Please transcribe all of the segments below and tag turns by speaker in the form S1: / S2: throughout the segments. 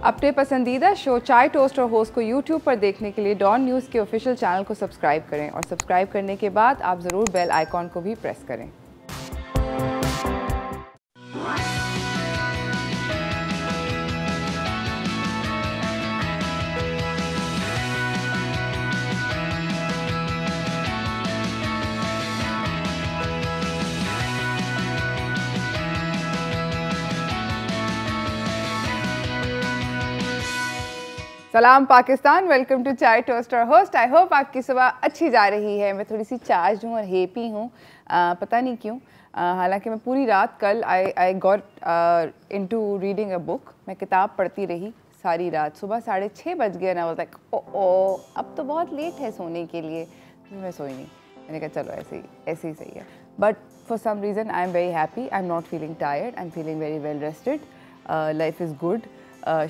S1: अपने पसंदीदा शो चाय टोस्ट और होस्ट को यूट्यूब पर देखने के लिए डॉन न्यूज़ के ऑफिशियल चैनल को सब्सक्राइब करें और सब्सक्राइब करने के बाद आप ज़रूर बेल आइकॉन को भी प्रेस करें। सलाम पाकिस्तान, वेलकम टू चाय टोस्ट और होस्ट। आई होप आपकी सुबह अच्छी जा रही है। मैं थोड़ी सी चार्ज हूँ और हेपी हूँ, पता नहीं क्यों। हालांकि मैं पूरी रात कल I got into reading a book. मैं किताब पढ़ती रही सारी रात। सुबह 6:30 बज गए ना, लाइक ओ अब तो बहुत लेट है सोने के लिए। तो मैं सोई नहीं। मैंने कहा चलो ऐसे ही सही है। But for some reason I am very happy. I am not feeling tired, I am feeling very well rested. Life is good.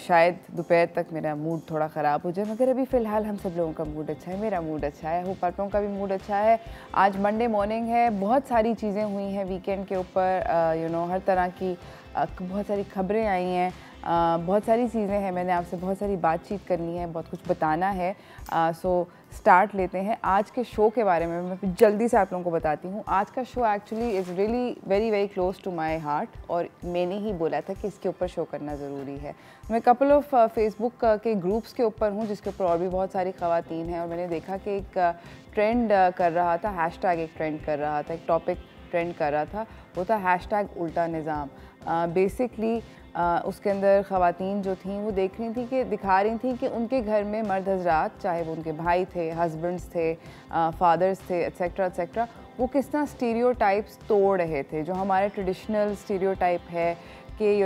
S1: शायद दोपहर तक मेरा मूड थोड़ा ख़राब हो जाए, मगर अभी फ़िलहाल हम सब लोगों का मूड अच्छा है। मेरा मूड अच्छा है, होप आप लोगों का भी मूड अच्छा है। आज मंडे मॉर्निंग है, बहुत सारी चीज़ें हुई हैं वीकेंड के ऊपर। हर तरह की बहुत सारी खबरें आई हैं, बहुत सारी चीज़ें हैं। मैंने आपसे बहुत सारी बातचीत करनी है, बहुत कुछ बताना है। सो स्टार्ट लेते हैं आज के शो के बारे में। मैं जल्दी से आप लोगों को बताती हूँ। आज का show actually is really very very close to my heart, और मैंने ही बोला था कि इसके ऊपर शो करना ज़रूरी है। मैं कपल ऑफ फेसबुक के ग्रुप्स के ऊपर हूँ, जिसके ऊपर और भी बहुत सारी ख़वातीन हैं, और मैंने देखा कि एक ट्रेंड कर रहा था, हैशटैग एक ट्रेंड कर रहा था, एक टॉपिक ट्रेंड कर रहा था। वो था हैशटैग उल्टा निज़ाम। बेसिकली उसके अंदर ख़वातीन जो थीं वो दिखा रही थी कि उनके घर में मर्द हज़रात, चाहे वो उनके भाई थे, हस्बैंड्स थे, फादर्स थे, एट्सेट्रा एट्सेट्रा, वो किस तरह स्टीरियोटाइप्स तोड़ रहे थे। जो हमारे ट्रेडिशनल स्टीरियोटाइप है कि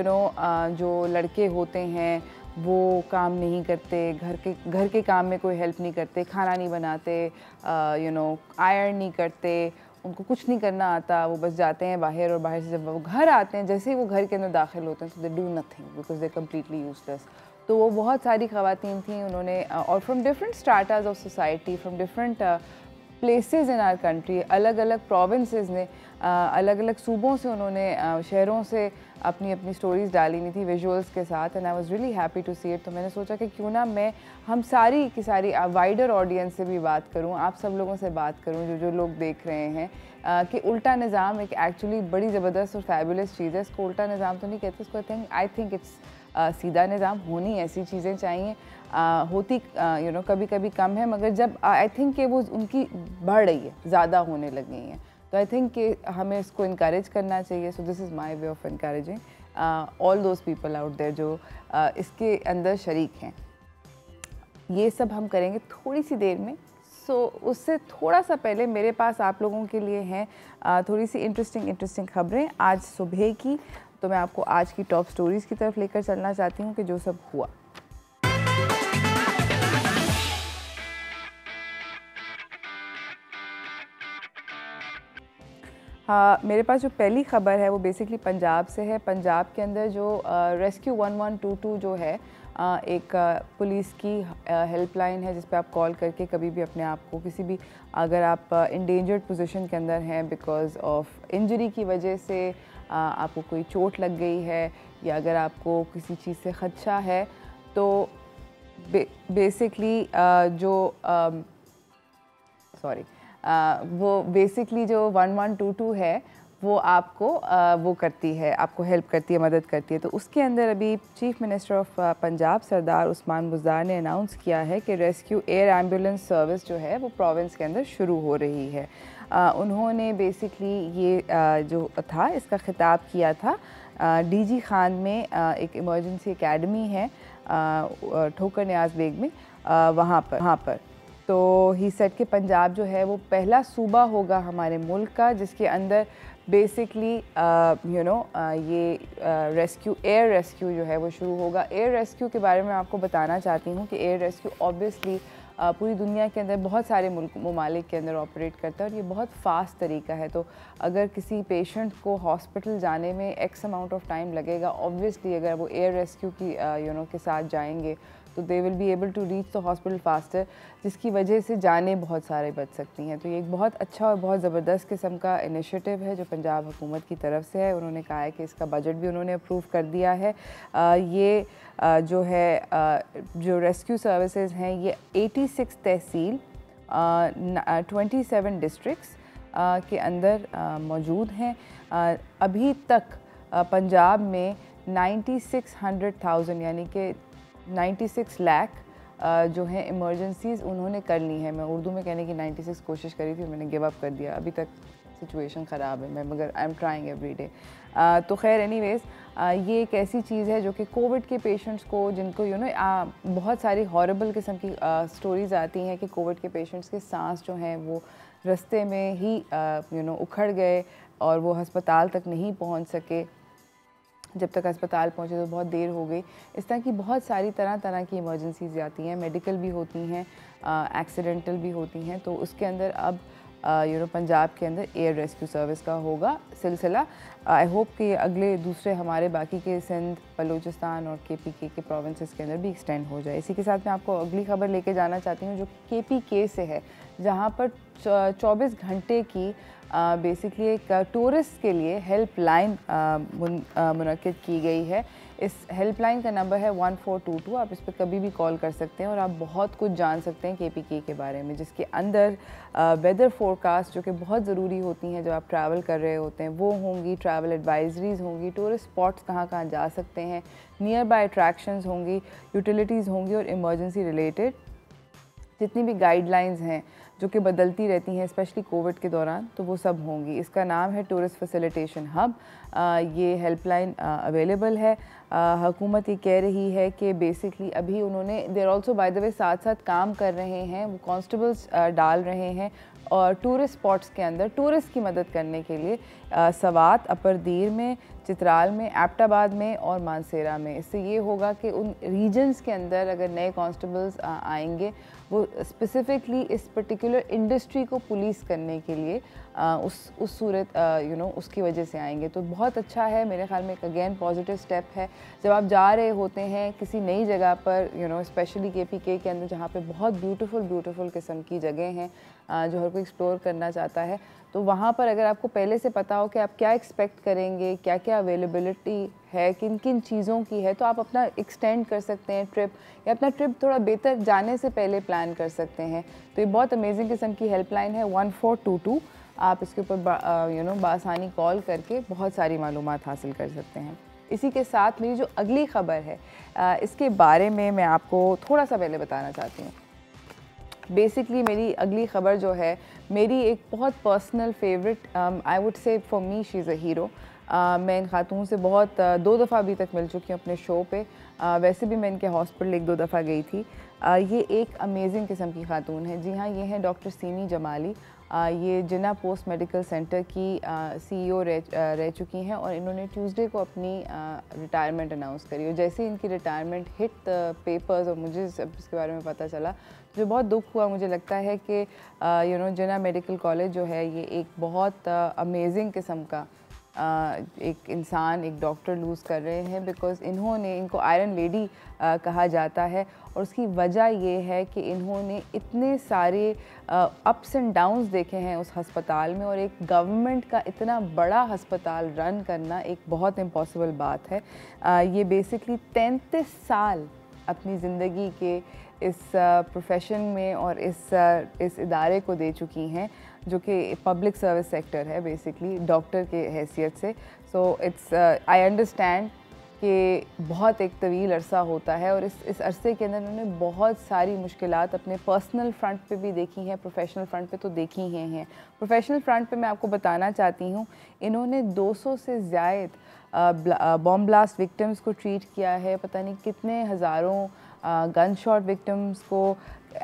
S1: जो लड़के होते हैं वो काम नहीं करते, घर के काम में कोई हेल्प नहीं करते, खाना नहीं बनाते, आयरन नहीं करते, उनको कुछ नहीं करना आता, वो बस जाते हैं बाहर, और बाहर से जब वो घर आते हैं, जैसे ही वो घर के अंदर दाखिल होते हैं, तो they do nothing because they completely useless. तो वो बहुत सारी ख़वातीन थी, उन्होंने और from different stratas of society, from different places in our country, अलग अलग प्रोविंसेस ने, अलग अलग सूबों से, उन्होंने शहरों से अपनी अपनी स्टोरीज़ डाली हुई थी विजुअल्स के साथ, and I was really happy to see it. तो मैंने सोचा कि क्यों ना मैं हम सारी की सारी वाइडर ऑडियंस से भी बात करूं, आप सब लोगों से बात करूं जो लोग देख रहे हैं, कि उल्टा निज़ाम एक एक्चुअली बड़ी ज़बरदस्त और फैबुलस चीज़ है। इसको उल्टा निज़ाम तो नहीं कहते, इसको आई थिंक इट्स सीधा निज़ाम। होनी ऐसी चीज़ें चाहिए, होती कभी कभी कम है, मगर जब आई थिंक कि वो उनकी बढ़ रही है, ज़्यादा होने लग गई हैं, तो आई थिंक कि हमें इसको इनकरेज करना चाहिए। So this is my way of encouraging all those people out there जो इसके अंदर शरीक हैं। ये सब हम करेंगे थोड़ी सी देर में। सो उससे थोड़ा सा पहले मेरे पास आप लोगों के लिए हैं थोड़ी सी इंटरेस्टिंग खबरें आज सुबह की। तो मैं आपको आज की टॉप स्टोरीज़ की तरफ लेकर चलना चाहती हूँ कि जो सब हुआ। मेरे पास जो पहली ख़बर है वो बेसिकली पंजाब से है। पंजाब के अंदर जो रेस्क्यू 1122 जो है, एक पुलिस की हेल्पलाइन है, जिस पे आप कॉल करके कभी भी अपने आप को किसी भी, अगर आप इंडेंजर्ड पोजीशन के अंदर हैं बिकॉज़ ऑफ इंजरी की वजह से, आपको कोई चोट लग गई है, या अगर आपको किसी चीज़ से ख़दशा है, तो बेसिकली वो बेसिकली जो 1122 है वो आपको वो करती है, आपको हेल्प करती है, मदद करती है। तो उसके अंदर अभी चीफ मिनिस्टर ऑफ पंजाब सरदार उस्मान बुज़दार ने अनाउंस किया है कि रेस्क्यू एयर एम्बुलेंस सर्विस जो है वो प्रोविंस के अंदर शुरू हो रही है। उन्होंने बेसिकली ये जो था इसका ख़िताब किया था डीजी खान में, एक इमरजेंसी एकेडमी है ठोकर नियाज़ बेग में, वहाँ पर। तो ही सेट के पंजाब जो है वो पहला सूबा होगा हमारे मुल्क का जिसके अंदर बेसिकली ये एयर रेस्क्यू जो है वो शुरू होगा। एयर रेस्क्यू के बारे में आपको बताना चाहती हूँ कि एयर रेस्क्यू ऑब्वियसली पूरी दुनिया के अंदर बहुत सारे ममालिक के अंदर ऑपरेट करता है, और ये बहुत फ़ास्ट तरीका है। तो अगर किसी पेशेंट को हॉस्पिटल जाने में एक्स अमाउंट ऑफ टाइम लगेगा, ऑब्वियसली अगर वो एयर रेस्क्यू की के साथ जाएंगे तो they will be able to reach the hospital faster, जिसकी वजह से जानें बहुत सारे बच सकती हैं। तो ये एक बहुत अच्छा और बहुत ज़बरदस्त किस्म का इनिशिएटिव है जो पंजाब हुकूमत की तरफ से है। उन्होंने कहा है कि इसका बजट भी उन्होंने अप्रूव कर दिया है। ये जो है जो रेस्क्यू सर्विसेज हैं ये 86 तहसील 27 डिस्ट्रिक्ट्स के अंदर मौजूद हैं। अभी तक पंजाब में 9600,000 यानी कि 96 लाख जो है इमरजेंसीज़ उन्होंने कर ली हैं। मैं उर्दू में कहने की 96 कोशिश करी थी, मैंने गिव अप कर दिया। अभी तक सिचुएशन ख़राब है, मैं मगर I am trying every day. तो खैर एनीवेज़ ये एक ऐसी चीज़ है जो कि कोविड के पेशेंट्स को, जिनको बहुत सारी हॉरेबल किस्म की स्टोरीज़ आती हैं कि कोविड के पेशेंट्स के सांस जो हैं वो रास्ते में ही उखड़ गए और वो हस्पताल तक नहीं पहुंच सके। जब तक अस्पताल पहुंचे तो बहुत देर हो गई। इस तरह की बहुत सारी तरह तरह की इमरजेंसीज आती हैं, मेडिकल भी होती हैं, एक्सीडेंटल भी होती हैं। तो उसके अंदर अब पंजाब के अंदर एयर रेस्क्यू सर्विस का होगा सिलसिला। आई होप कि अगले दूसरे हमारे बाकी के सिंध, बलूचिस्तान और KPK के प्रोविंसेस के अंदर भी एक्सटेंड हो जाए। इसी के साथ मैं आपको अगली खबर लेके जाना चाहती हूँ जो KPK से है, जहाँ पर 24 घंटे की बेसिकली एक टूरिस्ट के लिए हेल्पलाइन मुनक्किद की गई है। इस हेल्पलाइन का नंबर है 1422। आप इस पर कभी भी कॉल कर सकते हैं और आप बहुत कुछ जान सकते हैं KPK के बारे में, जिसके अंदर वेदर फोरकास्ट जो कि बहुत ज़रूरी होती हैं जब आप ट्रैवल कर रहे होते हैं वो होंगी, ट्रैवल एडवाइजरीज़ होंगी, टूरिस्ट स्पॉट्स कहाँ कहाँ जा सकते हैं, नियर बाय अट्रैक्शंस होंगी, यूटिलिटीज़ होंगी और इमरजेंसी रिलेटेड जितनी भी गाइडलाइंस हैं जो कि बदलती रहती हैं स्पेशली कोविड के दौरान, तो वो सब होंगी। इसका नाम है टूरिस्ट फैसिलिटेशन हब। ये हेल्पलाइन अवेलेबल है। हुकूमत ये कह रही है कि बेसिकली अभी उन्होंने देर ऑल्सो बाय द वे साथ साथ काम कर रहे हैं, वो कॉन्स्टेबल्स डाल रहे हैं और टूरिस्ट स्पॉट्स के अंदर टूरिस्ट की मदद करने के लिए सवात, अपर दीर में, चित्राल में, एबटाबाद में और मानसेरा में। इससे ये होगा कि उन रीजन्स के अंदर अगर नए कॉन्स्टेबल्स आएंगे वो स्पेसिफ़िकली इस पर्टिकुलर इंडस्ट्री को पुलिस करने के लिए उस सूरत उसकी वजह से आएंगे। तो बहुत अच्छा है, मेरे ख्याल में एक अगेन पॉजिटिव स्टेप है। जब आप जा रहे होते हैं किसी नई जगह पर स्पेशली KPK के अंदर जहाँ पे बहुत ब्यूटीफुल किस्म की जगह हैं जो हर कोई एक्सप्लोर करना चाहता है, तो वहाँ पर अगर आपको पहले से पता हो कि आप क्या एक्सपेक्ट करेंगे, क्या क्या अवेलेबिलिटी है, किन किन चीज़ों की है, तो आप अपना एक्सटेंड कर सकते हैं ट्रिप, या अपना ट्रिप थोड़ा बेहतर जाने से पहले प्लान कर सकते हैं। तो ये बहुत अमेजिंग किस्म की हेल्पलाइन है 1422। आप इसके ऊपर बआसानी कॉल करके बहुत सारी मालूमात हासिल कर सकते हैं। इसी के साथ मेरी जो अगली ख़बर है इसके बारे में मैं आपको थोड़ा सा पहले बताना चाहती हूँ। बेसिकली मेरी अगली ख़बर जो है मेरी एक बहुत personal favourite, I would say for me she is a hero. मैं इन खातून से बहुत 2 दफ़ा अभी तक मिल चुकी हूँ अपने शो पे। वैसे भी मैं इनके हॉस्पिटल 1-2 दफ़ा गई थी। ये एक अमेजिंग किस्म की खातून है। जी हाँ, ये हैं डॉक्टर सीमी जमाली। ये जिन्ना पोस्ट मेडिकल सेंटर की CEO रह चुकी हैं और इन्होंने ट्यूसडे को अपनी रिटायरमेंट अनाउंस करी। और जैसे ही इनकी रिटायरमेंट हिट द पेपर्स और मुझे सब इसके बारे में पता चला, जो बहुत दुख हुआ। मुझे लगता है कि जिन्ना मेडिकल कॉलेज जो है ये एक बहुत अमेजिंग किस्म का एक इंसान, एक डॉक्टर लूज़ कर रहे हैं, बिकॉज़ इनको आयरन लेडी कहा जाता है। और उसकी वजह ये है कि इन्होंने इतने सारे अप्स एंड डाउन्स देखे हैं उस हस्पताल में, और एक गवर्नमेंट का इतना बड़ा हस्पताल रन करना एक बहुत इम्पॉसिबल बात है। ये बेसिकली 33 साल अपनी ज़िंदगी के इस प्रोफेशन में और इस इदारे को दे चुकी हैं, जो कि पब्लिक सर्विस सेक्टर है बेसिकली डॉक्टर के हैसियत से। सो इट्स आई अंडरस्टैंड कि बहुत एक तवील अरसा होता है, और इस अरसे के अंदर उन्होंने बहुत सारी मुश्किलात अपने पर्सनल फ्रंट पे भी देखी हैं, प्रोफेशनल फ्रंट पे तो देखी ही हैं। प्रोफेशनल फ्रंट पे मैं आपको बताना चाहती हूँ, इन्होंने 200 से ज़्यादा बॉम्ब ब्लास्ट विक्टिम्स को ट्रीट किया है, पता नहीं कितने हज़ारों गन शॉट विक्टिम्स को,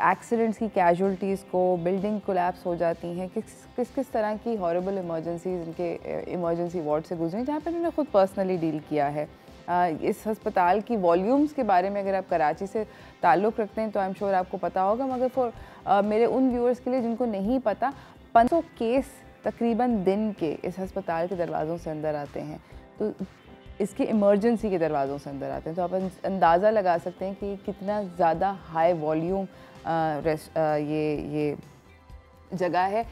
S1: एक्सीडेंट्स की कैजुअल्टीज़ को, बिल्डिंग कोलैप्स हो जाती हैं, किस तरह की हॉरिबल इमरजेंसीज इनके इमरजेंसी वार्ड से गुजरी, जहाँ पर इन्होंने ख़ुद पर्सनली डील किया है। इस हस्पताल की वॉल्यूम्स के बारे में अगर आप कराची से ताल्लुक़ रखते हैं तो आई एम श्योर आपको पता होगा, मगर फॉर मेरे उन व्यूअर्स के लिए जिनको नहीं पता, 500 केस तकरीबन दिन के इस हस्पताल के दरवाज़ों से अंदर आते हैं। तो इसके इमरजेंसी के दरवाज़ों से अंदर आते हैं। तो आप अंदाज़ा लगा सकते हैं कि कितना ज़्यादा हाई वॉल्यूम ये जगह है।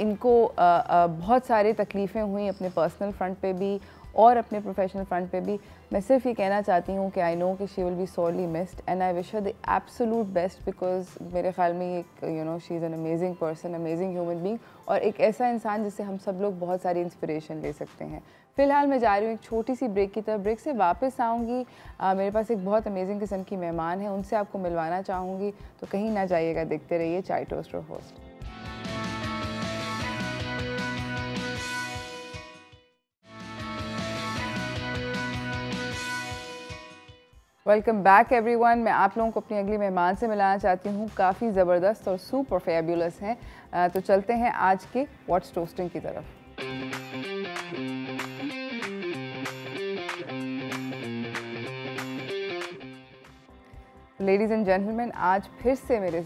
S1: इनको बहुत सारी तकलीफ़ें हुई अपने पर्सनल फ्रंट पे भी और अपने प्रोफेशनल फ्रंट पे भी। मैं सिर्फ ये कहना चाहती हूँ कि आई नो कि she will be sorely missed and I wish her the absolute best, because मेरे ख्याल में एक she is an amazing person, amazing human being, और एक ऐसा इंसान जिससे हम सब लोग बहुत सारी इंस्पिरेशन ले सकते हैं। फ़िलहाल मैं जा रही हूँ एक छोटी सी ब्रेक की तरफ। ब्रेक से वापस आऊँगी, मेरे पास एक बहुत अमेजिंग किस्म की मेहमान है, उनसे आपको मिलवाना चाहूँगी, तो कहीं ना जाइएगा, देखते रहिए चाय toaster host. Welcome back everyone. मैं आप लोगों को अपनी अगली मेहमान से मिलाना चाहती हूँ, काफ़ी ज़बरदस्त और सुपर फेबुलस हैं। तो चलते हैं आज के व्हाट्स टोस्टिंग की तरफ। लेडीज़ एंड जेंटलमैन, आज फिर से मेरे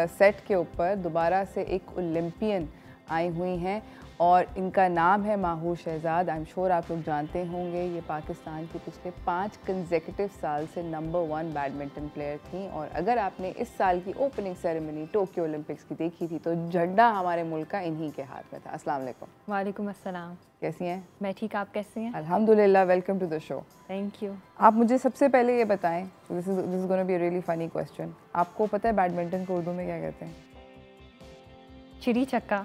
S1: सेट के ऊपर दोबारा से एक ओलंपियन आई हुई हैं और इनका नाम है Mahur Shahzad. I am sure आप लोग जानते होंगे, ये पाकिस्तान की पिछले 5 कंसेक्यूटिव साल से नंबर 1 बैडमिंटन प्लेयर थी। और अगर आपने इस साल की ओपनिंग सेरेमनी टोक्यो ओलंपिक्स की देखी थी तो झंडा हमारे मुल्क का इन्हीं के हाथ में था। अस्सलाम वालेकुम।
S2: वालेकुम अस्सलाम।
S1: कैसी हैं?
S2: मैं ठीक, आप कैसे हैं?
S1: अल्हम्दुलिल्लाह। Welcome to the show.
S2: Thank you.
S1: आप मुझे सबसे पहले ये बताएं, this is gonna be a really funny question, आपको पता है बैडमिंटन को उर्दू में क्या कहते हैं?
S2: चिड़ी छक्का।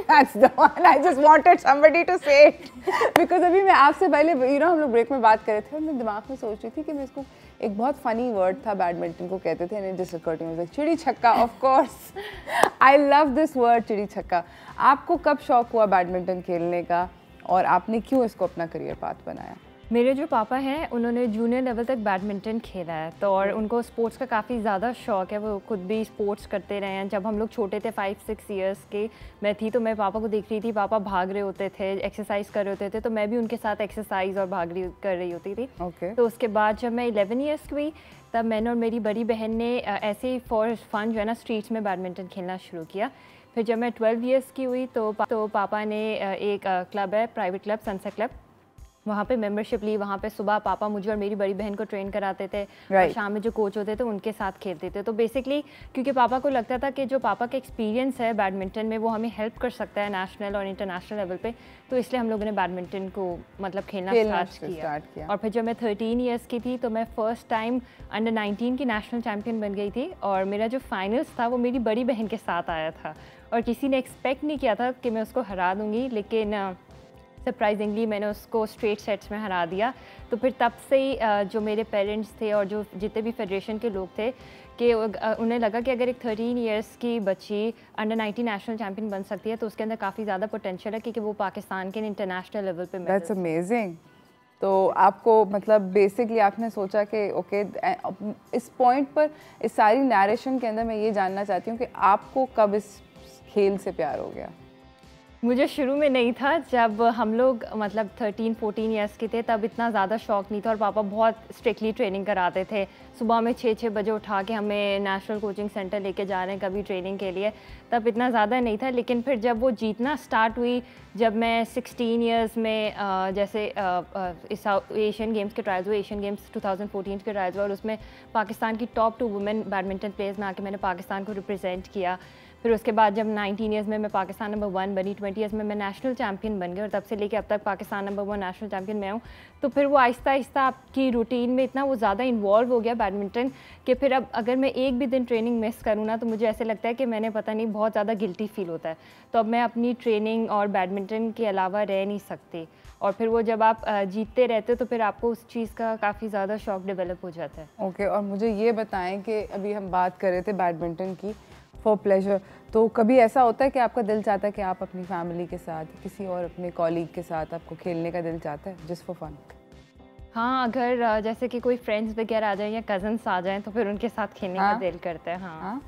S1: That's the one. I just wanted somebody to say it. Because अभी मैं आपसे पहले हम लोग ब्रेक में बात कर रहे थे और मैं दिमाग में सोच रही थी कि मैं इसको एक बहुत फनी वर्ड था बैडमिंटन को कहते थे, and it just occurred to me, like चिड़ी छक्का। Of course, I love this word, चिड़ी छक्का। आपको कब शौक हुआ बैडमिंटन खेलने का और आपने क्यों इसको अपना करियर पाथ बनाया?
S2: मेरे जो पापा हैं उन्होंने जूनियर लेवल तक बैडमिंटन खेला है, तो और उनको स्पोर्ट्स का काफ़ी ज़्यादा शौक है, वो खुद भी स्पोर्ट्स करते रहे हैं। जब हम लोग छोटे थे 5-6 ईयर्स के मैं थी तो मैं पापा को देख रही थी, पापा भाग रहे होते थे, एक्सरसाइज कर रहे होते थे, तो मैं भी उनके साथ एक्सरसाइज और भाग रही कर रही होती थी। तो उसके बाद जब मैं 11 ईयर्स की हुई तब मैंने और मेरी बड़ी बहन ने ऐसे ही फॉर फन जो है ना स्ट्रीट्स में बैडमिंटन खेलना शुरू किया। फिर जब मैं 12 ईयर्स की हुई तो पापा ने एक क्लब है, प्राइवेट क्लब, सनसेट क्लब, वहाँ पे मेंबरशिप ली। वहाँ पे सुबह पापा मुझे और मेरी बड़ी बहन को ट्रेन कराते थे और शाम में जो कोच होते थे उनके साथ खेलते थे। तो बेसिकली क्योंकि पापा को लगता था कि जो पापा का एक्सपीरियंस है बैडमिंटन में वो हमें हेल्प कर सकता है नेशनल और इंटरनेशनल लेवल पे, तो इसलिए हम लोगों ने बैडमिंटन को मतलब खेलना स्टार्ट किया। और फिर जब मैं 13 ईयर्स की थी तो मैं फर्स्ट टाइम अंडर 19 की नेशनल चैम्पियन बन गई थी और मेरा जो फाइनल्स था वो मेरी बड़ी बहन के साथ आया था और किसी ने एक्सपेक्ट नहीं किया था कि मैं उसको हरा दूँगी, लेकिन सरप्राइजिंगली मैंने उसको स्ट्रेट सेट्स में हरा दिया। तो फिर तब से ही जो मेरे पेरेंट्स थे और जो जितने भी फेडरेशन के लोग थे कि उन्हें लगा कि अगर एक 13 इयर्स की बच्ची अंडर 19 नेशनल चैम्पियन बन सकती है तो उसके अंदर काफ़ी ज़्यादा पोटेंशियल है क्योंकि वो पाकिस्तान के इंटरनेशनल लेवल पे।
S1: That's amazing. तो आपको मतलब बेसिकली आपने सोचा कि ओके इस पॉइंट पर इस सारी नरेशन के अंदर मैं ये जानना चाहती हूँ कि आपको कब इस खेल से प्यार हो गया?
S2: मुझे शुरू में नहीं था, जब हम लोग मतलब 13-14 इयर्स के थे तब इतना ज़्यादा शौक नहीं था और पापा बहुत स्ट्रिक्टली ट्रेनिंग कराते थे। सुबह में 6-6 बजे उठा के हमें नेशनल कोचिंग सेंटर लेके जा रहे हैं कभी ट्रेनिंग के लिए, तब इतना ज़्यादा नहीं था। लेकिन फिर जब वो जीतना स्टार्ट हुई, जब मैं 16 इयर्स में जैसे इस एशियन गेम्स के ट्रायल्स हुए, एशियन गेम्स 2014 के ट्रायल्स हुए और उसमें पाकिस्तान की टॉप 2 वुमेन बैडमिंटन प्लेयर्स में आके मैंने पाकिस्तान को रिप्रेजेंट किया। फिर उसके बाद जब 19 इयर्स में मैं पाकिस्तान नंबर 1 बनी, 20 इयर्स में मैं नेशनल चैम्पियन बन गई और तब से लेके अब तक पाकिस्तान नंबर 1 नेशनल चैम्पियन मैं हूँ। तो फिर वो आहिस्ता आहिस्ता आपकी रूटीन में इतना वो ज़्यादा इन्वॉल्व हो गया बैडमिंटन कि फिर अब अगर मैं एक भी दिन ट्रेनिंग मिस करूँ ना तो मुझे ऐसे लगता है कि मैंने पता नहीं बहुत ज़्यादा गिल्टी फील होता है। तो अब मैं अपनी ट्रेनिंग और बैडमिंटन के अलावा रह नहीं सकती और फिर वो जब आप जीतते रहते हो तो फिर आपको उस चीज़ का काफ़ी ज़्यादा शौक डेवलप हो जाता है।
S1: ओके, और मुझे ये बताएं कि अभी हम बात कर रहे थे बैडमिंटन की फॉर प्लेजर, तो कभी ऐसा होता है कि आपका दिल चाहता है कि आप अपनी फैमिली के साथ किसी और अपने कॉलीग के साथ आपको खेलने का दिल चाहता है जस्ट फॉर फन?
S2: हाँ, अगर जैसे कि कोई फ्रेंड्स वगैरह आ जाएं या कज़न्स आ जाएं तो फिर उनके साथ खेलने का दिल करता है। हाँ,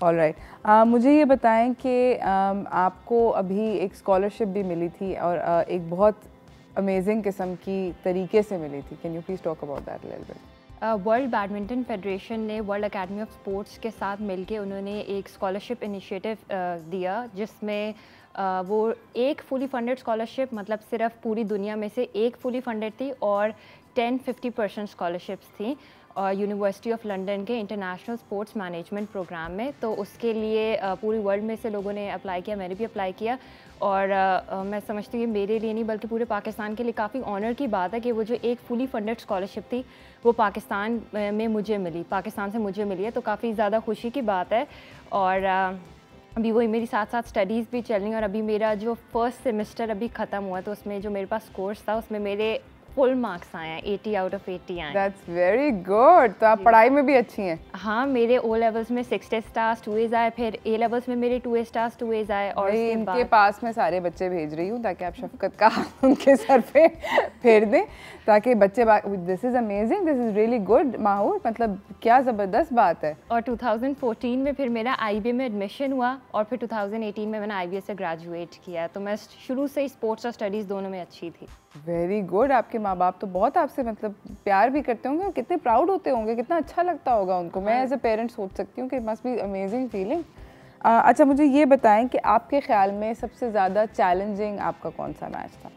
S1: ऑलराइट। मुझे ये बताएं कि आपको अभी एक स्कॉलरशिप भी मिली थी और एक बहुत अमेजिंग किस्म की तरीके से मिली थी। Can you please talk about that little bit?
S2: World badminton federation ने वर्ल्ड एकेडमी ऑफ स्पोर्ट्स के साथ मिलके उन्होंने एक स्कॉलरशिप इनिशिएटिव दिया जिसमें वो एक फुली फंडेड स्कॉलरशिप, मतलब सिर्फ पूरी दुनिया में से एक फुली फंडेड थी, और 10-50% स्कॉलरशिप्स थी यूनिवर्सिटी ऑफ लंदन के इंटरनेशनल स्पोर्ट्स मैनेजमेंट प्रोग्राम में। तो उसके लिए पूरी वर्ल्ड में से लोगों ने अप्लाई किया, मैंने भी अप्लाई किया, और मैं समझती हूँ मेरे लिए नहीं बल्कि पूरे पाकिस्तान के लिए काफ़ी ऑनर की बात है कि वो जो एक फुली फंडेड स्कॉलरशिप थी वो पाकिस्तान में मुझे मिली, पाकिस्तान से मुझे मिली है, तो काफ़ी ज़्यादा खुशी की बात है। और अभी वही मेरी साथ साथ स्टडीज़ भी चल रही हैं, और अभी मेरा जो फर्स्ट सेमेस्टर अभी ख़त्म हुआ तो उसमें जो मेरे पास कोर्स था उसमें मेरे फुल मार्क्स आए हैं, 80 आउट ऑफ 80 आए।
S1: That's very good. तो आप पढ़ाई में भी अच्छी हैं?
S2: हाँ, मेरे ओ लेवल्स में 6 स्टार्स 2 A's आए, फिर ए लेवल्स में मेरे 2 स्टार्स 2 A's आए। और
S1: इनके पास में सारे बच्चे भेज रही हूँ ताकि आप शफकत का उनके सर पे फेर दें, ताकि बच्चे this is amazing, this is really good Mahur, मतलब क्या ज़बरदस्त बात है।
S2: और 2014 में फिर मेरा IBA में एडमिशन हुआ, और फिर 2018 में मैंने IBA से ग्रेजुएट किया। तो मैं शुरू से ही स्पोर्ट्स और स्टडीज़ दोनों में अच्छी थी।
S1: Very good. आपके माँ बाप तो बहुत आपसे मतलब प्यार भी करते होंगे और कितने प्राउड होते होंगे, कितना अच्छा लगता होगा उनको। मैं एज अ पेरेंट सोच सकती हूँ कि मस्ट बी अमेजिंग फीलिंग। अच्छा, मुझे ये बताएं कि आपके ख्याल में सबसे ज़्यादा चैलेंजिंग आपका कौन सा मैच था?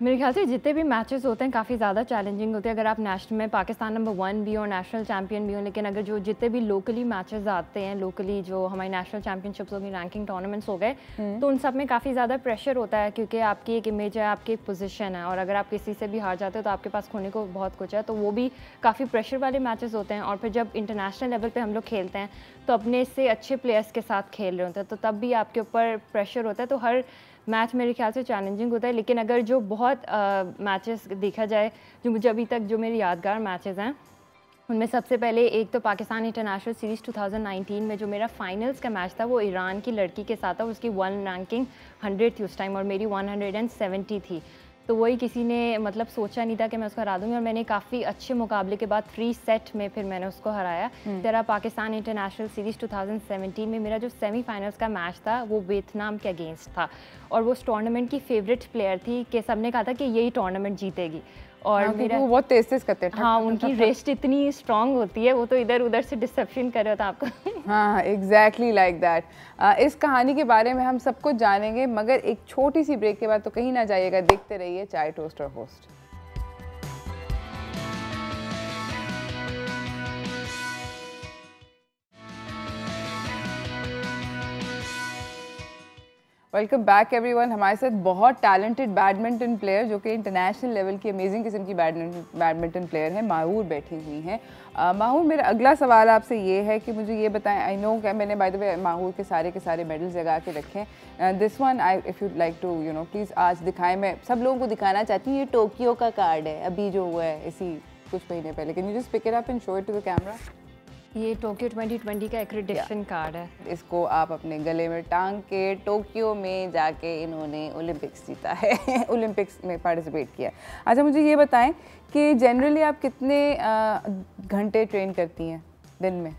S2: मेरे ख्याल से जितने भी मैचेस होते हैं काफ़ी ज़्यादा चैलेंजिंग होते हैं। अगर आप नेशनल में पाकिस्तान नंबर 1 भी हो, नेशनल चैम्पियन भी हो, लेकिन अगर जो जितने भी लोकली मैचेस आते हैं, लोकली जो हमारी नेशनल चैम्पियनशिप्स होगी, रैंकिंग टूर्नामेंट्स हो गए, तो उन सब में काफ़ी ज़्यादा प्रेशर होता है, क्योंकि आपकी एक इमेज है, आपकी एक पोजीशन है, और अगर आप किसी से भी हार जाते हो तो आपके पास खोने को बहुत कुछ है। तो वो भी काफ़ी प्रेशर वाले मैचेस होते हैं। और फिर जब इंटरनेशनल लेवल पर हम लोग खेलते हैं तो अपने से अच्छे प्लेयर्स के साथ खेल रहे होते हैं, तो तब भी आपके ऊपर प्रेशर होता है। तो हर मैच मेरे ख्याल से चैलेंजिंग होता है। लेकिन अगर जो बहुत मैचेस देखा जाए जो मुझे अभी तक जो मेरे यादगार मैचेस हैं, उनमें सबसे पहले एक तो पाकिस्तान इंटरनेशनल सीरीज़ 2019 में जो मेरा फाइनल्स का मैच था वो ईरान की लड़की के साथ था। उसकी 1 रैंकिंग 100 थी उस टाइम और मेरी 170 थी। तो वही किसी ने मतलब सोचा नहीं था कि मैं उसको हरा दूंगी, और मैंने काफ़ी अच्छे मुकाबले के बाद 3 सेट में फिर मैंने उसको हराया। तेरा पाकिस्तान इंटरनेशनल सीरीज़ 2017 में मेरा जो सेमीफाइनल्स का मैच था वो वियतनाम के अगेंस्ट था, और वो उस टूर्नामेंट की फेवरेट प्लेयर थी कि सबने कहा था कि यही टूर्नामेंट जीतेगी। और मेरा
S1: वो बहुत तेज करते हैं।
S2: हाँ, उनकी रेस्ट इतनी स्ट्रांग होती है, वो तो इधर उधर से डिसेप्शन कर रहा था आपको।
S1: हाँ, एग्जैक्टली लाइक दैट। इस कहानी के बारे में हम सब कुछ जानेंगे, मगर एक छोटी सी ब्रेक के बाद, तो कहीं ना जाइएगा, देखते रहिए चाय टोस्ट और होस्ट। Welcome back everyone. हमारे साथ बहुत टैलेंटेड बैडमिंटन प्लेयर जो कि इंटरनेशनल लेवल की अमेजिंग किस्म की बैडमिंटन प्लेयर हैं, माहूर बैठी हुई हैं। माहूर, मेरा अगला सवाल आपसे ये है कि मुझे ये बताएं, आई नो कि मैंने बाय द वे माहूर के सारे मेडल्स जगा के रखे हैं। This one I if you like to you know please आज दिखाएं। मैं सब लोगों को दिखाना चाहती हूँ, ये टोक्यो का कार्ड है अभी जो हुआ है इसी कुछ महीने पहले। Can you just pick it up and show it to the camera?
S2: ये टोक्यो 2020 का एक्रेडिटेशन कार्ड है।
S1: इसको आप अपने गले में टांग के टोक्यो में जाके इन्होंने ओलंपिक्स जीता है ओलंपिक्स में पार्टिसिपेट किया। अच्छा, मुझे ये बताएं कि जनरली आप कितने घंटे ट्रेन करती हैं दिन में?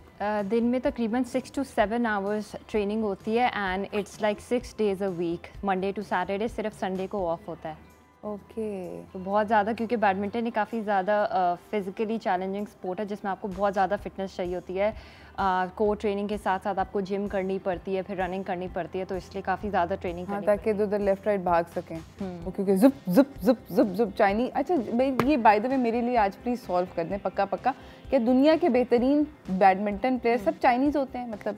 S2: दिन में तकरीबन 6 to 7 आवर्स ट्रेनिंग होती है, and it's like 6 days a week, Monday to Saturday, सिर्फ संडे को ऑफ होता है।
S1: ओके।
S2: तो बहुत ज़्यादा, क्योंकि बैडमिंटन एक काफ़ी ज़्यादा फिज़िकली चैलेंजिंग स्पोर्ट है जिसमें आपको बहुत ज़्यादा फिटनेस चाहिए होती है। कोर ट्रेनिंग के साथ साथ आपको जिम करनी पड़ती है, फिर रनिंग करनी पड़ती है, तो इसलिए काफ़ी ज़्यादा ट्रेनिंग करनी
S1: ताकि इधर लेफ्ट राइट भाग सकें वो, क्योंकि जुप जुप जुप जुप जुप चाइनी। अच्छा भाई, ये बाय द वे मेरे लिए आज प्लीज़ सॉल्व कर दें पक्का कि दुनिया के बेहतरीन बैडमिंटन प्लेयर सब चाइनीज़ होते हैं? मतलब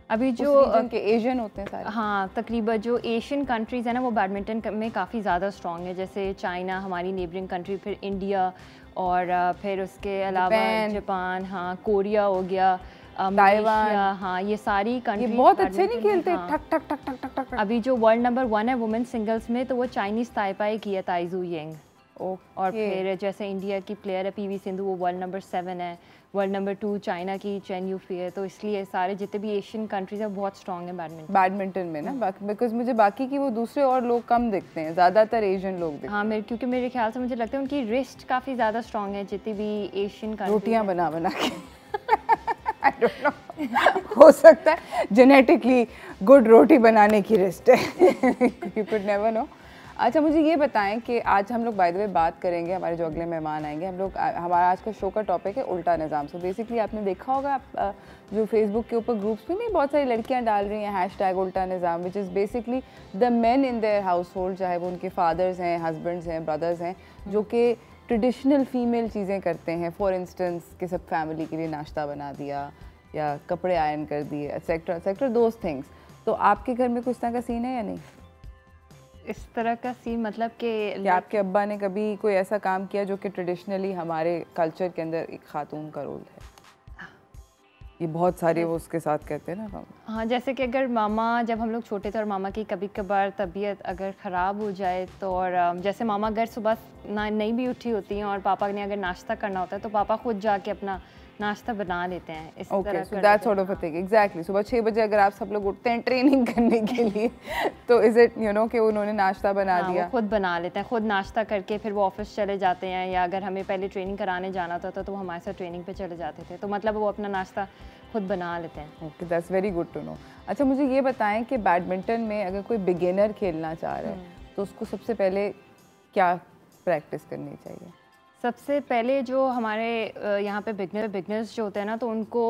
S2: अभी जो
S1: के एशियन होते हैं सारे? हाँ,
S2: तकरीबन जो एशियन कंट्रीज़ है ना वो बैडमिंटन में काफ़ी ज़्यादा स्ट्रॉन्ग है, जैसे चाइना हमारी नेबरिंग कंट्री, फिर इंडिया, और फिर उसके अलावा जापान, हाँ, कोरिया हो गया, ताइवान, हाँ, ये सारी कंट्री
S1: बहुत अच्छे नहीं खेलते। हाँ। ठक ठक ठक ठक ठक ठक।
S2: अभी जो वर्ल्ड नंबर 1 है वुमेन सिंगल्स में, तो वो चाइनीज़ ताइपाई की है, ताइजू यंग। और फिर जैसे इंडिया की प्लेयर है PV सिंधु, वो वर्ल्ड नंबर 7 है। वर्ल्ड नंबर 2 चाइना की चेन यूफी है। तो इसलिए सारे जितने भी एशियन कंट्रीज हैं बहुत स्ट्रॉन्ग है
S1: बैडमिंटन में ना, बिकॉज मुझे बाकी की वो दूसरे और लोग कम दिखते हैं, ज़्यादातर एशियन लोग दिखते हैं।
S2: हाँ, क्योंकि मेरे ख्याल से मुझे लगता है उनकी रिस्ट काफ़ी ज़्यादा स्ट्रॉन्ग है जितनी भी एशियन कंट्रीज।
S1: रोटियाँ बना के I don't know. हो सकता है जेनेटिकली गुड रोटी बनाने की रिस्ट है। You could never know. अच्छा मुझे ये बताएं कि आज हम लोग बाय द वे बात करेंगे, हमारे जो अगले मेहमान आएंगे, हम लोग हमारा आज का शो का टॉपिक है उल्टा निज़ाम। सो बेसिकली आपने देखा होगा आप जो फेसबुक के ऊपर ग्रुप्स में नहीं बहुत सारी लड़कियां डाल रही हैं हैशटैग उल्टा निज़ाम, which is basically the men in their household, चाहे वो उनके फादर्स हैं, हस्बैंड्स हैं, ब्रदर्स हैं, जो कि ट्रेडिशनल फीमेल चीज़ें करते हैं। फॉर इंस्टेंस कि सब फैमिली के लिए नाश्ता बना दिया या कपड़े आयरन कर दिए एक्सेट्रा एक्सेट्रा दोज थिंग्स। तो आपके घर में कुछ तरह का सीन है या नहीं?
S2: इस तरह का सीन मतलब कि
S1: आपके अब्बा ने कभी कोई ऐसा काम किया जो कि ट्रेडिशनली हमारे कल्चर के अंदर एक खातून का रोल है? ये बहुत सारे वो उसके साथ कहते हैं ना।
S2: हाँ, जैसे कि अगर मामा, जब हम लोग छोटे थे और मामा की कभी कभार तबीयत अगर ख़राब हो जाए तो, और जैसे मामा अगर सुबह नहीं भी उठी होती हैं और पापा ने अगर नाश्ता करना होता है तो पापा खुद जाके अपना नाश्ता बना लेते हैं। इस तरह
S1: so that's sort of a thing. Exactly, सुबह 6 बजे अगर आप सब लोग उठते हैं ट्रेनिंग करने के लिए तो इज इट यू नो कि उन्होंने नाश्ता बना दिया?
S2: वो खुद बना लेते हैं, खुद नाश्ता करके फिर वो ऑफिस चले जाते हैं, या अगर हमें पहले ट्रेनिंग कराने जाना होता था तो वो हमारे साथ ट्रेनिंग पे चले जाते थे, तो मतलब वो अपना नाश्ता खुद बना लेते हैं।
S1: Okay, that's very good to know. अच्छा मुझे ये बताएं कि बैडमिंटन में अगर कोई बिगिनर खेलना चाह रहा है तो उसको सबसे पहले क्या प्रैक्टिस करनी चाहिए?
S2: सबसे पहले जो हमारे यहाँ पे बिगनर्स जो होते हैं ना, तो उनको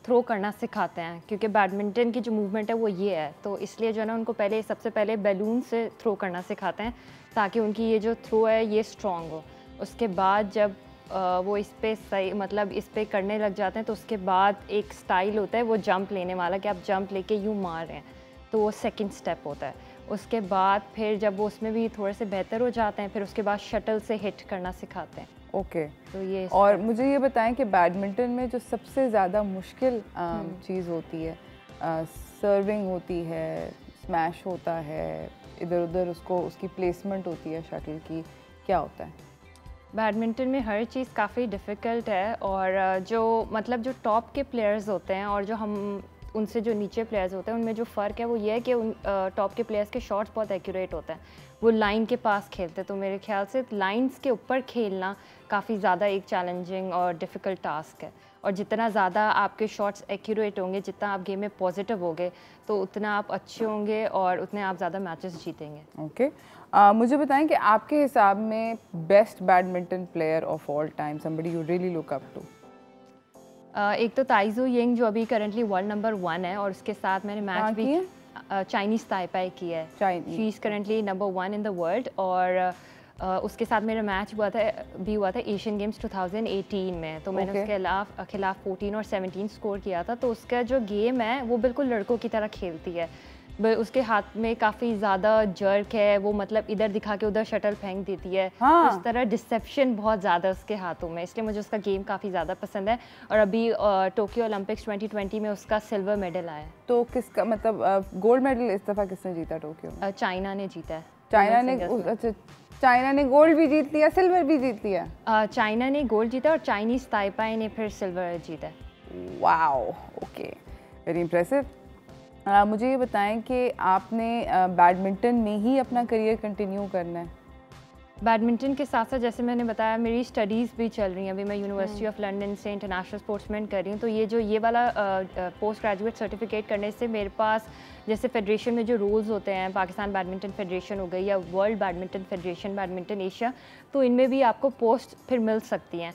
S2: थ्रो करना सिखाते हैं, क्योंकि बैडमिंटन की जो मूवमेंट है वो ये है, तो इसलिए जो है ना उनको सबसे पहले बैलून से थ्रो करना सिखाते हैं ताकि उनकी ये जो थ्रो है ये स्ट्रॉन्ग हो। उसके बाद जब वो इस पे सही मतलब इस पे करने लग जाते हैं तो उसके बाद एक स्टाइल होता है वो जंप लेने वाला, कि आप जंप लेके यूँ मार रहे हैं, तो वो सेकंड स्टेप होता है। उसके बाद फिर जब वो उसमें भी थोड़े से बेहतर हो जाते हैं फिर उसके बाद शटल से हिट करना सिखाते हैं।
S1: ओके
S2: तो ये
S1: और मुझे ये बताएं कि बैडमिंटन में जो सबसे ज़्यादा मुश्किल चीज़ होती है, सर्विंग होती है, स्मैश होता है, इधर उधर उसको उसकी प्लेसमेंट होती है शटल की, क्या होता है?
S2: बैडमिंटन में हर चीज़ काफ़ी डिफ़िकल्ट है, और जो मतलब जो टॉप के प्लेयर्स होते हैं और जो हम उनसे जो नीचे प्लेयर्स होते हैं उनमें जो फ़र्क है वो ये है कि उन टॉप के प्लेयर्स के शॉट्स बहुत एक्यूरेट होते हैं, वो लाइन के पास खेलते हैं, तो मेरे ख्याल से लाइंस के ऊपर खेलना काफ़ी ज़्यादा एक चैलेंजिंग और डिफ़िकल्ट टास्क है, और जितना ज़्यादा आपके शॉट्स एक्यूरेट होंगे, जितना आप गेम में पॉजिटिव होंगे, तो उतना आप अच्छे होंगे और उतने आप ज़्यादा मैचेस जीतेंगे।
S1: ओके मुझे बताएं कि आपके हिसाब में best badminton player of all time, somebody you really look up to?
S2: एक तो ताइजू यिंग जो अभी करंटली वर्ल्ड नंबर 1 है, और उसके साथ मैंने मैच भी चाइनीज़ ताइपाई की है। She is currently number 1 in the world, और उसके साथ मेरा मैच हुआ था एशियन गेम्स 2018 में, तो मैंने उसके खिलाफ 14 और 17 स्कोर किया था। तो उसका जो गेम है वो बिल्कुल लड़कों की तरह खेलती है, उसके हाथ में काफ़ी ज़्यादा जर्क है, वो मतलब इधर दिखा के उधर शटल फेंक देती है।
S1: हाँ।
S2: उस तरह डिसेप्शन बहुत ज़्यादा उसके हाथों में, इसलिए मुझे उसका गेम काफ़ी ज़्यादा पसंद है। और अभी टोक्यो ओलंपिक्स 2020 में उसका सिल्वर मेडल आया।
S1: तो किसका मतलब गोल्ड मेडल इस दफ़ा किसने जीता टोक्यो में?
S2: चाइना ने जीता है।
S1: चाइना ने? अच्छा, चाइना ने गोल्ड भी जीत लिया, सिल्वर भी जीत लिया?
S2: चाइना ने गोल्ड जीता और चाइनीज़ ताइपाई ने फिर सिल्वर जीता।
S1: Wow, okay, very impressive. मुझे ये बताएं कि आपने बैडमिंटन में ही अपना करियर कंटिन्यू करना है?
S2: बैडमिंटन के साथ साथ जैसे मैंने बताया मेरी स्टडीज़ भी चल रही हैं, अभी मैं यूनिवर्सिटी ऑफ लंदन से इंटरनेशनल स्पोर्ट्समैन कर रही हूँ, तो ये वाला पोस्ट ग्रेजुएट सर्टिफिकेट करने से मेरे पास जैसे फेडरेशन में जो रूल्स होते हैं, पाकिस्तान बैडमिंटन फेडरेशन हो गई या world badminton federation, badminton Asia, तो इनमें भी आपको पोस्ट फिर मिल सकती हैं।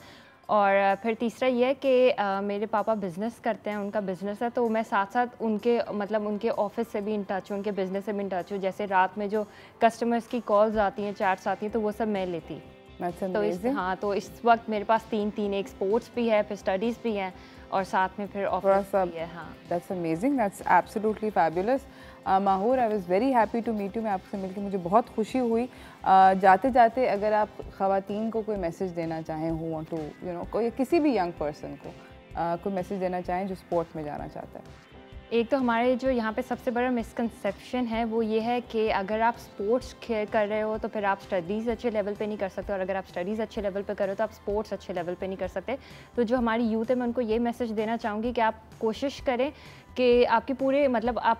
S2: और फिर तीसरा ये है कि मेरे पापा बिज़नेस करते हैं, उनका बिज़नेस है, तो मैं साथ साथ उनके ऑफिस से भी इन टच हूँ, उनके बिज़नेस से भी इन टच हूँ। जैसे रात में जो कस्टमर्स की कॉल्स आती हैं, चैट्स आती हैं, तो वो सब मैं लेती। तो इस वक्त मेरे पास तीन एक स्पोर्ट्स भी है, फिर स्टडीज़ भी हैं, और साथ में फिर ऑफिस भी है। हाँ,
S1: that's amazing, that's absolutely fabulous. Mahoor, I was very happy to meet you. मैं आपसे मिलकर मुझे बहुत खुशी हुई। जाते जाते अगर आप ख़वातीन को कोई मैसेज देना चाहें, who want to you know, कोई किसी भी यंग पर्सन को कोई मैसेज देना चाहें जो स्पोर्ट्स में जाना चाहता है?
S2: एक तो हमारे जो यहाँ पे सबसे बड़ा मिसकंसेप्शन है वो ये है कि अगर आप स्पोर्ट्स कर रहे हो तो फिर आप स्टडीज़ अच्छे लेवल पे नहीं कर सकते, और अगर आप स्टडीज़ अच्छे लेवल पे कर रहे हो तो आप स्पोर्ट्स अच्छे लेवल पे नहीं कर सकते। तो जो हमारी यूथ है मैं उनको ये मैसेज देना चाहूँगी कि आप कोशिश करें कि आप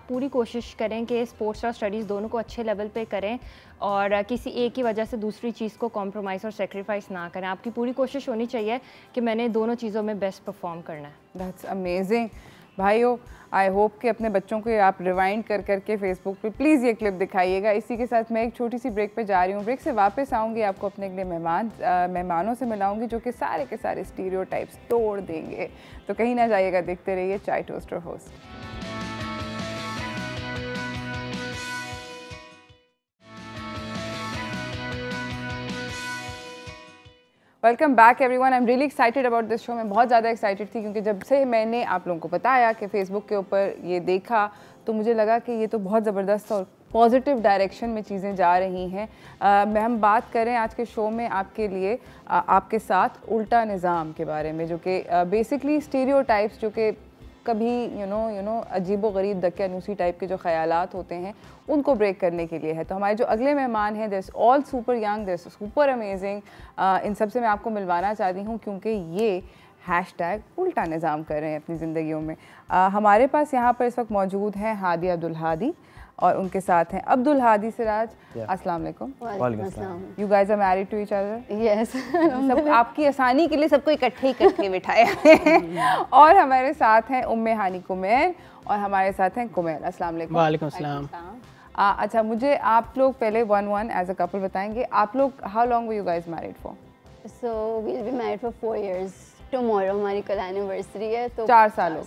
S2: पूरी कोशिश करें कि स्पोर्ट्स और स्टडीज़ दोनों को अच्छे लेवल पे करें, और किसी एक की वजह से दूसरी चीज़ को कॉम्प्रोमाइज़ और सेक्रीफाइस ना करें। आपकी पूरी कोशिश होनी चाहिए कि मैंने दोनों चीज़ों में बेस्ट परफॉर्म करना है।
S1: That's amazing. भाइयों आई होप कि अपने बच्चों को आप रिवाइंड कर करके फेसबुक पे प्लीज़ ये क्लिप दिखाइएगा। इसी के साथ मैं एक छोटी सी ब्रेक पे जा रही हूँ। ब्रेक से वापस आऊँगी, आपको अपने अगले मेहमानों से मिलाऊंगी जो कि सारे के सारे स्टीरियोटाइप्स तोड़ देंगे। तो कहीं ना जाइएगा, देखते रहिए चाय toaster host. Welcome back everyone. I am really excited about this show. मैं बहुत ज़्यादा एक्साइटेड थी क्योंकि जब से मैंने आप लोगों को बताया कि फेसबुक के ऊपर ये देखा तो मुझे लगा कि ये तो बहुत ज़बरदस्त और पॉजिटिव डायरेक्शन में चीज़ें जा रही हैं। हम बात करें आज के शो में आपके लिए आपके साथ उल्टा निज़ाम के बारे में, जो कि बेसिकली स्टीरियोटाइप्स जो कि कभी यू नो अजीबो गरीब दक्यानूसी टाइप के जो ख़यालात होते हैं उनको ब्रेक करने के लिए है। तो हमारे जो अगले मेहमान हैं, this all super young, this super amazing, इन सब से मैं आपको मिलवाना चाहती हूँ क्योंकि ये हैशटैग उल्टा निज़ाम कर रहे हैं अपनी ज़िंदगियों में। हमारे पास यहाँ पर इस वक्त मौजूद हैं हादी अब्दुल हादी और उनके साथ हैं अब्दुल हादी सिराज। अस्सलाम वालेकुम।
S3: वालेकुम अस्सलाम।
S1: You guys are married to each other?
S3: Yes.
S1: सब आपकी आसानी के लिए सबको इकट्ठे बिठाया है। और हमारे साथ हैं उम्मे हानी कुमैल और हमारे साथ हैं कुमैल। अस्सलाम वालेकुम।
S4: वालेकुम अस्सलाम।
S1: अच्छा, मुझे आप लोग पहले वन एज अ कपल बताएंगे, आप लोग how long were you guys married for?
S3: So we will be married for 4 years। Tomorrow हमारी कल एनिवर्सरी है तो
S1: 4 साल हो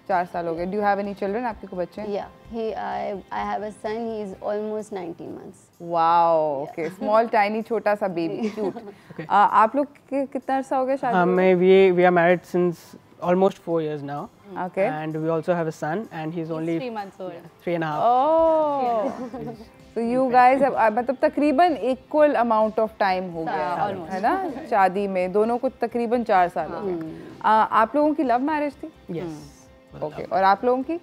S3: 4
S1: साल हो गए। Do you have any children? आपके को बच्चे हैं?
S3: Yeah I have a son, he is almost 19 months।
S1: Wow, okay, small tiny छोटा सा बेबी, क्यूट। आप लोग कितना अर्सा हो गया शादी?
S4: हमें we are married since almost 4 years now.
S1: Okay.
S4: And we also have a son and he's only
S5: 3 months old.
S4: 3.5.
S1: Oh. So you guys have मतलब तकरीबन इक्वल अमाउंट ऑफ टाइम हो गया है ना शादी में, दोनों को तकरीबन 4 साल हो गए। आप लोगों की लव मैरिज थी?
S4: Yes.
S1: ओके, और आप लोगों की?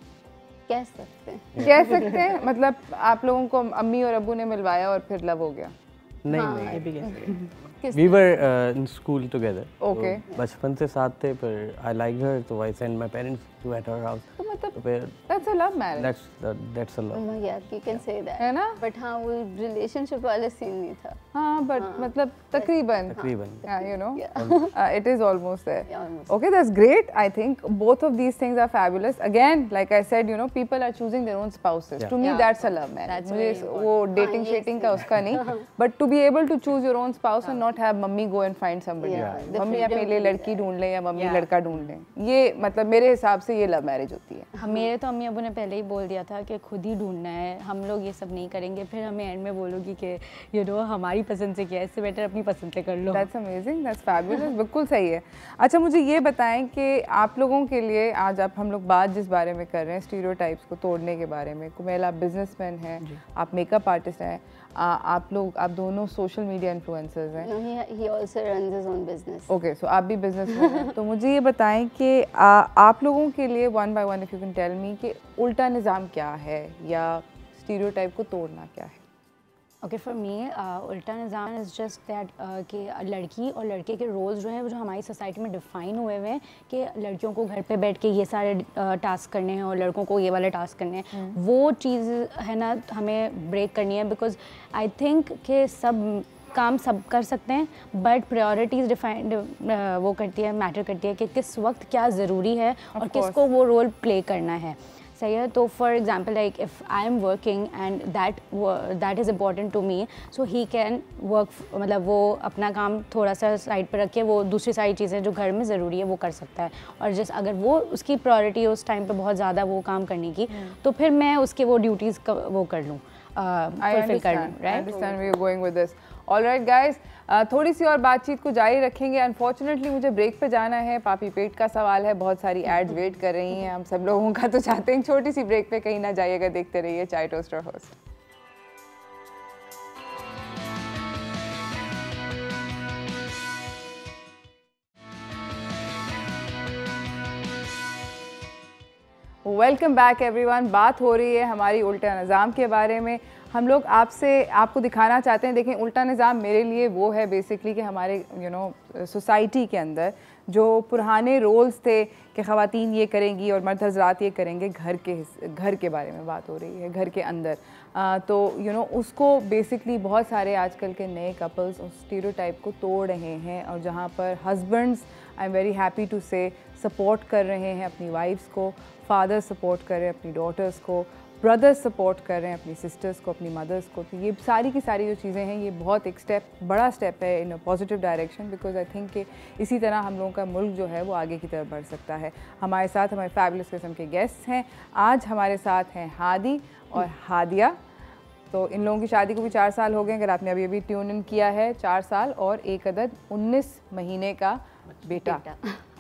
S3: कह सकते हैं
S1: मतलब आप लोगों को अम्मी और अब्बू ने मिलवाया और फिर लव हो गया?
S3: हाँ।
S6: We were in school together.
S1: Okay.
S6: तो बचपन से साथ थे, पर I liked her, so I sent my parents to at her house.
S1: तो मतलब
S6: तो फिर
S1: that's a love marriage.
S6: that's a love.
S3: या you can say that
S1: है ना?
S3: बट हाँ वो रिलेशनशिप वाला सीन नहीं था।
S1: हाँ, बट मतलब तकरीबन you know it is almost there.
S3: Yeah, almost.
S1: Okay, that's great. I think both of these things are fabulous. Again, like I said, you know, people are choosing their own spouses.
S6: Yeah.
S1: To me,
S3: Yeah.
S1: that's a love marriage.
S5: That's
S1: मुझे
S5: very
S1: वो dating शेटिंग का उसका नहीं, but to be able to choose your own spouse and not have mummy go and find somebody.
S3: Yeah, the
S1: mummy
S3: freedom
S1: अपने लिए
S3: to do
S1: लड़की ढूंढ लें या मम्मी
S5: Yeah.
S1: लड़का ढूंढ लें, ये मतलब मेरे हिसाब से ये लव मैरिज होती है।
S5: मेरे तो अम्मी अबू ने पहले ही बोल दिया था कि खुद ही ढूंढना है, हम लोग ये सब नहीं करेंगे। फिर हमें एंड में बोलोगी कि यू नो हमारी पसंद से क्या है, इससे बेटर अपनी पसंद से कर लो।
S1: That's amazing, that's fabulous, बिल्कुल सही है। अच्छा, मुझे ये बताएं कि आप लोगों के लिए आज हम लोग बात जिस बारे में कर रहे हैं स्टीरियोटाइप्स को तोड़ने के बारे में, कुमैल आप बिजनेसमैन हैं, आप मेकअप आर्टिस्ट हैं, आप दोनों सोशल मीडिया इन्फ्लुएंसर्स हैं।
S3: No, he also runs his own business।
S1: Okay, so आप भी बिजनेसमैन हैं। तो मुझे ये बताएं कि आप लोगों के लिए one by one if you can tell me कि उल्टा निज़ाम क्या है या स्टीरियोटाइप को तोड़ना क्या है?
S5: ओके, फॉर मी उल्टा निज़ाम इज़ जस्ट दैट कि लड़की और लड़के के रोल्स जो हैं वो जो हमारी सोसाइटी में डिफ़ाइन हुए हुए हैं कि लड़कियों को घर पे बैठ के ये सारे टास्क करने हैं और लड़कों को ये वाले टास्क करने हैं, वो चीज़ है ना हमें ब्रेक करनी है। बिकॉज आई थिंक कि सब काम सब कर सकते हैं बट प्रायोरिटीज़ डिफाइंड वो करती है, मैटर करती है कि किस वक्त क्या ज़रूरी है और किसको वो रोल प्ले करना है। सही है। तो for example like if I am working and that is important to me, so he can work, मतलब वो अपना काम थोड़ा सा साइड पर रख के वो दूसरी सारी चीज़ें जो घर में ज़रूरी है वो कर सकता है। और जिस अगर वो उसकी प्रायोरिटी है उस टाइम पे बहुत ज़्यादा वो काम करने की, तो फिर मैं उसके वो ड्यूटीज़ वो कर लूँ, फुलफिल कर लूँ। Right,
S1: understand way you going with this. Alright guys, थोड़ी सी और बातचीत को जारी रखेंगे। अनफॉर्चुनेटली मुझे ब्रेक पे जाना है, पापी पेट का सवाल है, बहुत सारी एड्स वेट कर रही हैं हम सब लोगों का, तो चाहते हैं छोटी सी ब्रेक पे, कहीं ना जाइएगा, देखते रहिए चाय toaster host. Welcome back everyone. बात हो रही है हमारी उल्टा निज़ाम के बारे में। हम लोग आपको दिखाना चाहते हैं। देखें, उल्टा निज़ाम मेरे लिए वो है बेसिकली कि हमारे सोसाइटी के अंदर जो पुराने रोल्स थे कि ख़वातीन ये करेंगी और मर्द हज़रात ये करेंगे, घर के बारे में बात हो रही है, घर के अंदर। तो उसको बेसिकली बहुत सारे आजकल के नए कपल्स उस स्टीरियोटाइप को तोड़ रहे हैं, और जहाँ पर husbands, I am very happy to say, support कर रहे हैं अपनी वाइफ्स को, फादर सपोर्ट कर रहे हैं अपनी डॉटर्स को, ब्रदर्स सपोर्ट कर रहे हैं अपनी सिस्टर्स को, अपनी मदर्स को। तो ये सारी की सारी जो चीज़ें हैं, ये बहुत एक बड़ा स्टेप है in a positive direction, because I think कि इसी तरह हम लोगों का मुल्क जो है वो आगे की तरफ बढ़ सकता है। हमारे साथ हमारे फैबुलस किस्म के गेस्ट्स हैं। आज हमारे साथ हैं हादी और हादिया। तो इन लोगों की शादी को भी 4 साल हो गए, अगर आपने अभी ट्यून इन किया है। 4 साल और 1 अदद 19 महीने का बेटा।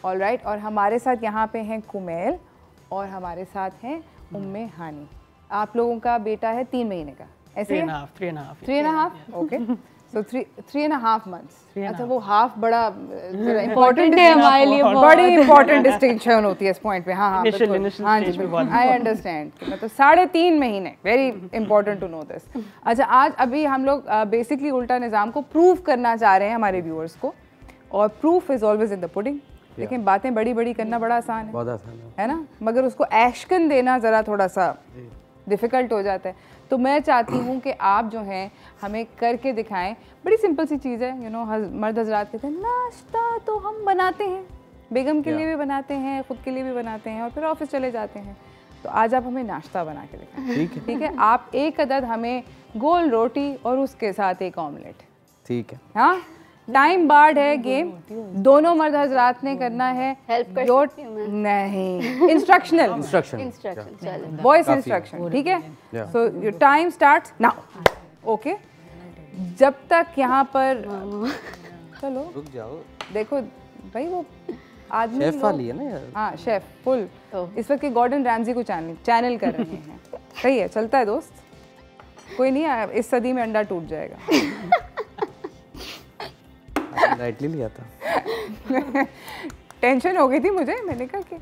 S1: All right. और हमारे साथ यहाँ पे हैं कुमैल और हमारे साथ हैं उम्मे हानी। आप लोगों का बेटा है 3 महीने का, ऐसे 3.5 ओके। सो 3.5 मंथ्स। अच्छा, वो हाफ बड़ा इम्पोर्टेंट है हमारे लिए, बड़ी इम्पोर्टेंट डिस्टिंक्शन होती है इस पॉइंट पे। हाँ, हाँ जी, आई अंडरस्टैंड। मतलब 3.5 महीने, very important to know this. अच्छा, आज अभी हम लोग बेसिकली उल्टा निज़ाम को प्रूव करना चाह रहे हैं हमारे व्यूअर्स को, और proof is always in the pudding. लेकिन बातें बड़ी बड़ी करना बड़ा आसान है,
S6: बहुत आसान
S1: है ना, मगर उसको एक्शन देना ज़रा थोड़ा सा डिफ़िकल्ट हो जाता है। तो मैं चाहती हूँ कि आप जो हैं हमें करके दिखाएं। बड़ी सिंपल सी चीज़ है, मर्द हज़रात कहते हैं नाश्ता तो हम बनाते हैं, बेगम के लिए भी बनाते हैं, ख़ुद के लिए भी बनाते हैं, और फिर ऑफिस चले जाते हैं। तो आज आप हमें नाश्ता बना के दिखाएं। ठीक है। आप 1 अदद हमें गोल रोटी और उसके साथ 1 ऑमलेट।
S6: ठीक है।
S1: हाँ, टाइम बार्ड है गेम, दोनों मर्द हजरात ने करना है।
S3: हेल्प कर सकती हूं मैं?
S1: नहीं, इंस्ट्रक्शन वॉइस इंस्ट्रक्शन। ठीक है। So your time starts now. Okay, जब तक यहाँ पर चलो
S6: रुक जाओ।
S1: देखो भाई, वो आदमी
S6: शेफ वाली है ना यार।
S1: हाँ, शेफ फुल इस वक्त गॉर्डन रैमजी को चैनल कर रहे हैं। सही है, चलता है दोस्त, कोई नहीं, इस सदी में अंडा टूट जाएगा।
S6: राइटली लिया था।
S1: टेंशन हो गई थी मुझे, मैंने कहा कि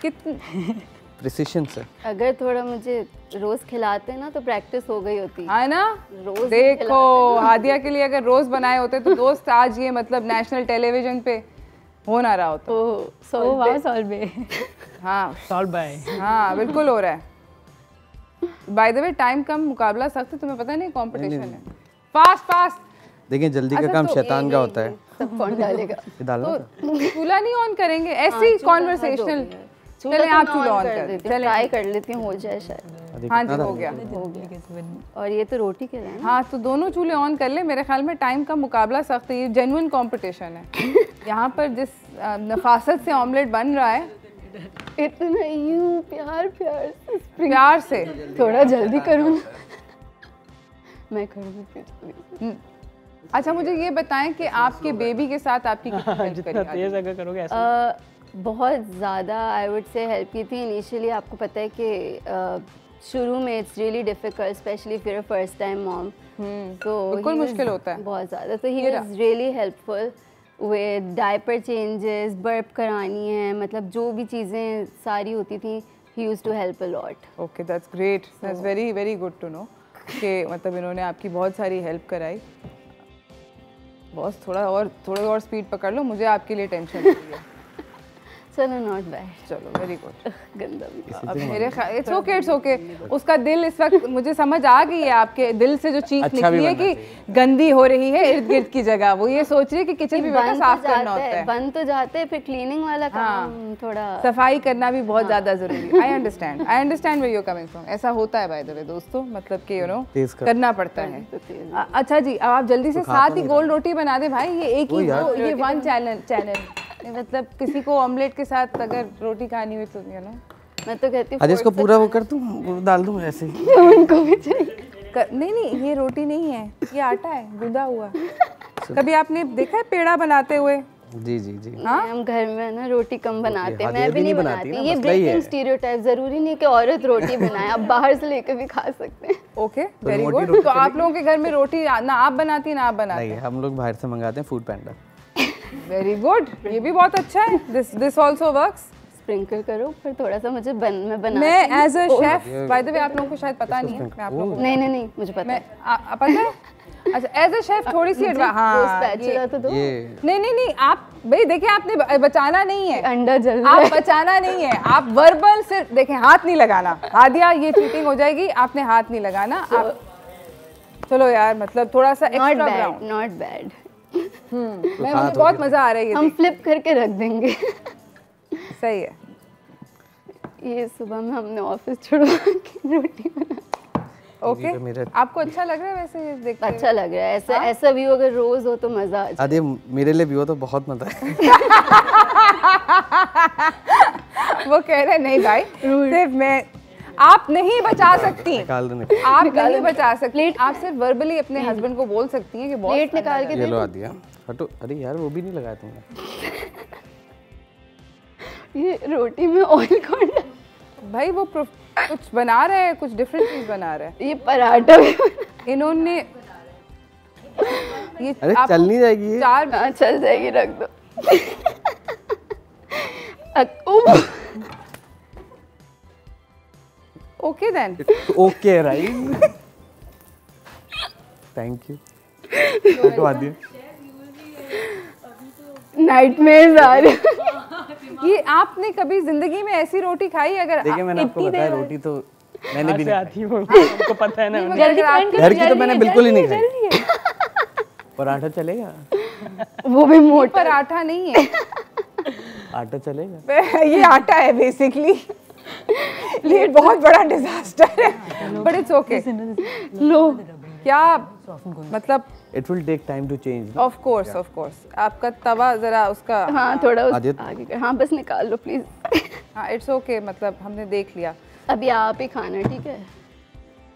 S1: कितनी
S6: प्रिसिशन से।
S3: अगर थोड़ा मुझे रोज खिलाते ना तो प्रैक्टिस हो गई होती
S1: है ना।
S3: रोज
S1: देखो, हादिया के लिए अगर रोज बनाए होते तो दोस्त आज ये मतलब नेशनल टेलीविजन पे हो ना रहा होता। हाँ, बिल्कुल हो रहा है। बाय द वे, टाइम कम, मुकाबला सख्त है, तुम्हें पता नहीं कंपटीशन है। फास्ट
S6: देखिए, जल्दी का काम शैतान का होता है।
S3: सब कौन डालेगा?
S6: डालना
S1: तो चूल्हा नहीं ऑन करेंगे, ऐसे ही कॉन्वर्सेशनल। चले आप चूल्हा ऑन कर देते हैं,
S3: ट्राई कर लेती हूँ, हो जाए शायद।
S1: हाँ जी, हो गया।
S3: और ये तो रोटी के लिए।
S1: हाँ, तो दोनों चूल्हे ऑन कर ले। मेरे ख्याल में टाइम का मुकाबला सख्त है, ये जेन्युइन कंपटीशन है। यहाँ पर जिस नफासत से ऑमलेट बन रहा है,
S3: इतना यूं प्यार से थोड़ा जल्दी करूँ। मैं करूँगी।
S1: अच्छा, मुझे ये बताएं कि आपके बेबी के साथ आपकी कितनी हेल्प करी?
S4: तेज अगर करोगे ऐसे
S3: बहुत ज़्यादा आई वुड से हेल्प की थी इनिशियली। आपको पता है कि शुरू में इट्स रियली डिफ़िकल्ट, स्पेशली फिर फर्स्ट टाइम मॉम। तो
S1: बिल्कुल मुश्किल होता है
S3: बहुत ज़्यादा। तो he was really helpful with diaper changes, burp करानी है, मतलब जो भी चीज़ें सारी होती थी, he used to help a lot.
S1: Okay, that's great, that's very very good to know कि मतलब इन्होंने आपकी बहुत सारी हेल्प कराई। बॉस, थोड़ा और स्पीड पकड़ लो, मुझे आपके लिए टेंशन हो रही है।
S3: चलो, नॉट बैड।
S1: चलो, वेरी गुड।
S3: गंदा
S1: अब मेरे इट्स ओके। उसका दिल इस वक्त मुझे समझ आ गई है, आपके दिल से जो चीख निकली है कि गंदी हो रही है इर्द गिर्द की जगह, वो ये सोच रही है कि किचन भी बेटा साफ करना होता है।
S3: बन तो जाते हैं, फिर क्लीनिंग वाला काम थोड़ा
S1: सफाई करना भी बहुत ज्यादा जरूरी है। I understand where you are coming from. ऐसा होता है बाय द वे दोस्तों, मतलब कि करना पड़ता है। अच्छा जी, अब आप जल्दी से 7 ही गोल रोटी बना दे भाई। ये एक ही ये 1 चैनल मतलब किसी को ऑमलेट के साथ अगर रोटी खानी हुई तो
S3: मैं तो कहती हूँ
S6: आज इसको पूरा वो कर दूँ, डाल दूँ ऐसे ही।
S3: उनको भी चाहिए।
S1: नहीं, ये रोटी नहीं है, ये आटा है गूंदा हुआ। कभी आपने देखा है पेड़ा बनाते हुए?
S6: जी।
S3: हाँ, हम घर में ना रोटी कम बनाते हैं, मैं भी नहीं बनाती। ये ब्रेकिंग स्टीरियोटाइप, जरूरी नहीं कि औरत रोटी बनाए, आप बाहर से लेकर भी खा सकते हैं।
S1: Okay, very good. तो आप लोगों के घर में रोटी ना आप बनाती हैं ना आप बनाते हैं?
S6: नहीं, हम लोग बाहर से मंगाते हैं, फूड पैंडा।
S1: वेरी गुड, ये भी बहुत अच्छा है। This also works.
S3: स्प्रिंकल करो, फिर थोड़ा सा मुझे मैं बनाती
S1: मैं as a chef, by the way आप लोगों को शायद पता नहीं है, मैं आप लोगों को
S3: नहीं मुझे पता
S1: मैं
S3: है।
S1: पता है। अच्छा, एज अ शेफ थोड़ी सी
S3: वो स्पैचुला तो दो।
S1: नहीं आप भाई देखिए, आपने बचाना नहीं है,
S3: अंडा जल रहा है।
S1: आप बचाना नहीं है, आप वर्बल सिर्फ देखें, हाथ नहीं लगाना। हादिया ये चीटिंग हो जाएगी, आपने हाथ नहीं लगाना। आप चलो यार, मतलब थोड़ा सा एक्स्ट्रा ग्राउंड।
S3: Not bad.
S1: मैं मुझे बहुत मजा आ रही है।
S3: हम फ्लिप करके रख देंगे।
S1: सही है।
S3: ये सुबह में हमने ऑफिस छुड़वा के रोटी बना।
S1: ओके, आपको अच्छा लग रहा है वैसे ये देख?
S3: अच्छा लग रहा है। ऐसा व्यू अगर रोज हो तो मजा आ जाए।
S6: आदि मेरे लिए व्यू हो तो बहुत मजा है।
S1: वो कह रहे नहीं भाई, सिर्फ मैं, आप नहीं बचा सकती,
S6: निकाल दो
S1: आप नहीं बचा सकती। आप सिर्फ वर्बली अपने हस्बैंड को बोल सकती हैं कि बहुत
S3: प्लेट निकाल के
S6: दे लो। आदिया हटो। अरे यार वो भी नहीं लगाया तुमने।
S3: ये रोटी में ऑयल कौन डाला?
S1: भाई वो कुछ बना रहे हैं, कुछ डिफरेंट चीज बना रहे हैं।
S3: ये पराठा भी
S1: इन्होंने ये
S6: अरे चल नहीं जाएगी ये?
S3: हाँ चल जाएगी, रख दो।
S1: Okay then,
S6: okay right, thank you. हटवा दिया।
S3: नाइटमेयर्स आ रहे हैं।
S1: ये आपने कभी जिंदगी में ऐसी रोटी खाई? अगर
S6: देखिए मैंने आपको बताया रोटी तो मैंने भी नहीं
S4: आती है, आपको पता है ना।
S1: जल्दी
S6: घर की तो मैंने बिल्कुल ही नहीं खाई। पराठा चलेगा?
S3: वो भी मोटा
S1: पराठा नहीं है,
S6: आटा चलेगा?
S1: ये आटा है बेसिकली। ये बहुत बड़ा डिजास्टर है, बट इट्स ओके। लो क्या मतलब,
S6: it will take time to change.
S1: Of course आपका तवा जरा उसका,
S3: हाँ थोड़ा आगे कर। हाँ बस निकाल लो प्लीज।
S1: हाँ इट्स ओके, मतलब हमने देख लिया।
S3: अभी आप ही खाना, ठीक है?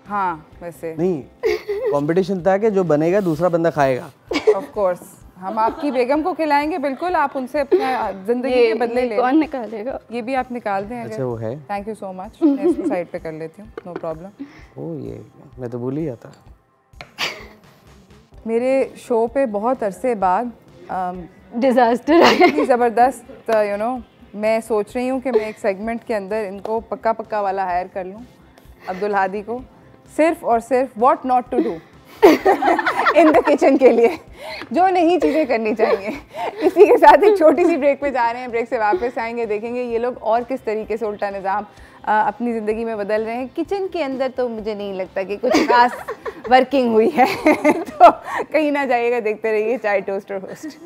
S1: हाँ वैसे
S6: नहीं, कंपटीशन था कि जो बनेगा दूसरा बंदा खाएगा।
S1: ऑफ कोर्स हम आपकी बेगम को खिलाएंगे, बिल्कुल आप उनसे अपना जिंदगी के बदले ले।
S3: कौन निकालेगा?
S1: ये भी आप निकाल दें अगर।
S6: अच्छा वो है।
S1: थैंक यू सो मच, मैं इसको साइड पे कर लेती हूँ, नो प्रॉब्लम।
S6: ओ ये मैं तो भूल ही जाता।
S1: मेरे शो पे बहुत अरसे बाद
S3: डिजास्टर है।
S1: ज़बरदस्त यू नो, मैं सोच रही हूँ कि मैं एक सेगमेंट के अंदर इनको पक्का वाला हायर कर लूँ, अब्दुल हादी को, सिर्फ और सिर्फ what not to do in the kitchen के लिए, जो नहीं चीज़ें करनी चाहिए। इसी के साथ एक छोटी सी ब्रेक पे जा रहे हैं, ब्रेक से वापस आएंगे, देखेंगे ये लोग और किस तरीके से उल्टा निज़ाम अपनी ज़िंदगी में बदल रहे हैं। किचन के अंदर तो मुझे नहीं लगता कि कुछ खास वर्किंग हुई है। तो कहीं ना जाइएगा, देखते रहिए चाय toaster host.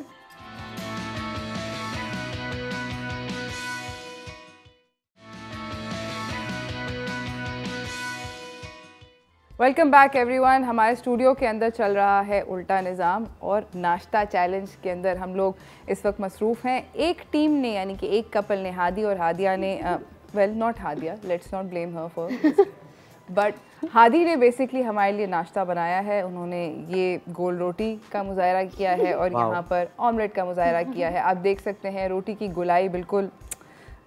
S1: Welcome back everyone. हमारे स्टूडियो के अंदर चल रहा है उल्टा निज़ाम और नाश्ता चैलेंज के अंदर हम लोग इस वक्त मसरूफ़ हैं। एक टीम ने, यानी कि एक कपल ने, हादी और हादिया ने, well not Hadiya, let's not blame her for, but Hadi ने बेसिकली हमारे लिए नाश्ता बनाया है। उन्होंने ये गोल रोटी का मुजाहरा किया है और यहाँ पर ऑमलेट का मुजाहरा किया है। आप देख सकते हैं रोटी की गुलाई बिल्कुल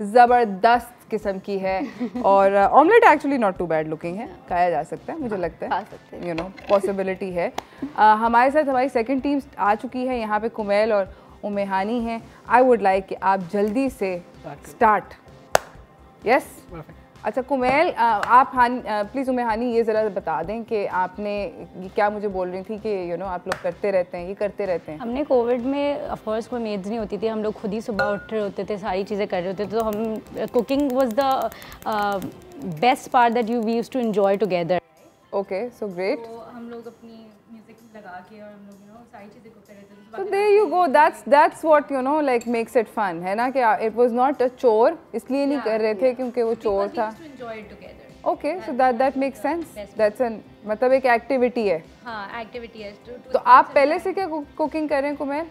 S1: ज़बरदस्त किस्म की है और omelette actually not too bad looking है, खाया जा सकता है, मुझे लगता है, यू नो पॉसिबिलिटी है। हमारे साथ हमारी सेकंड टीम आ चुकी है, यहाँ पे कुमैल और उमेहानी हैं। आई वुड लाइक कि आप जल्दी से स्टार्ट। यस अच्छा कुमैल, आप प्लीज़ उमेहानी ये ज़रा बता दें कि आपने क्या मुझे बोल रही थी कि यू नो आप लोग करते रहते हैं, ये करते रहते हैं।
S5: हमने कोविड में ऑफकोर्स कोई मेड्स नहीं होती थी, हम लोग खुद ही सुबह उठ रहे होते थे, सारी चीज़ें कर रहे होते थे, तो हम cooking was the best part that we used to enjoy together.
S1: Okay so great.
S7: तो हम लोग अपनी म्यूजिक लगा के और हम लोग यू नो सारी चीज़ें करते रहते थे।
S1: So there you go, that's what you know like makes it fun, है ना, कि it was not a chore, इसलिए नहीं कर रहे थे क्योंकि वो चोर था।
S7: to enjoy it together.
S1: Okay, so that makes sense. That's an मतलब एक एक्टिविटी है।
S7: हाँ एक्टिविटी है।
S1: तो आप पहले से क्या कुकिंग कर रहे हैं कुमैल?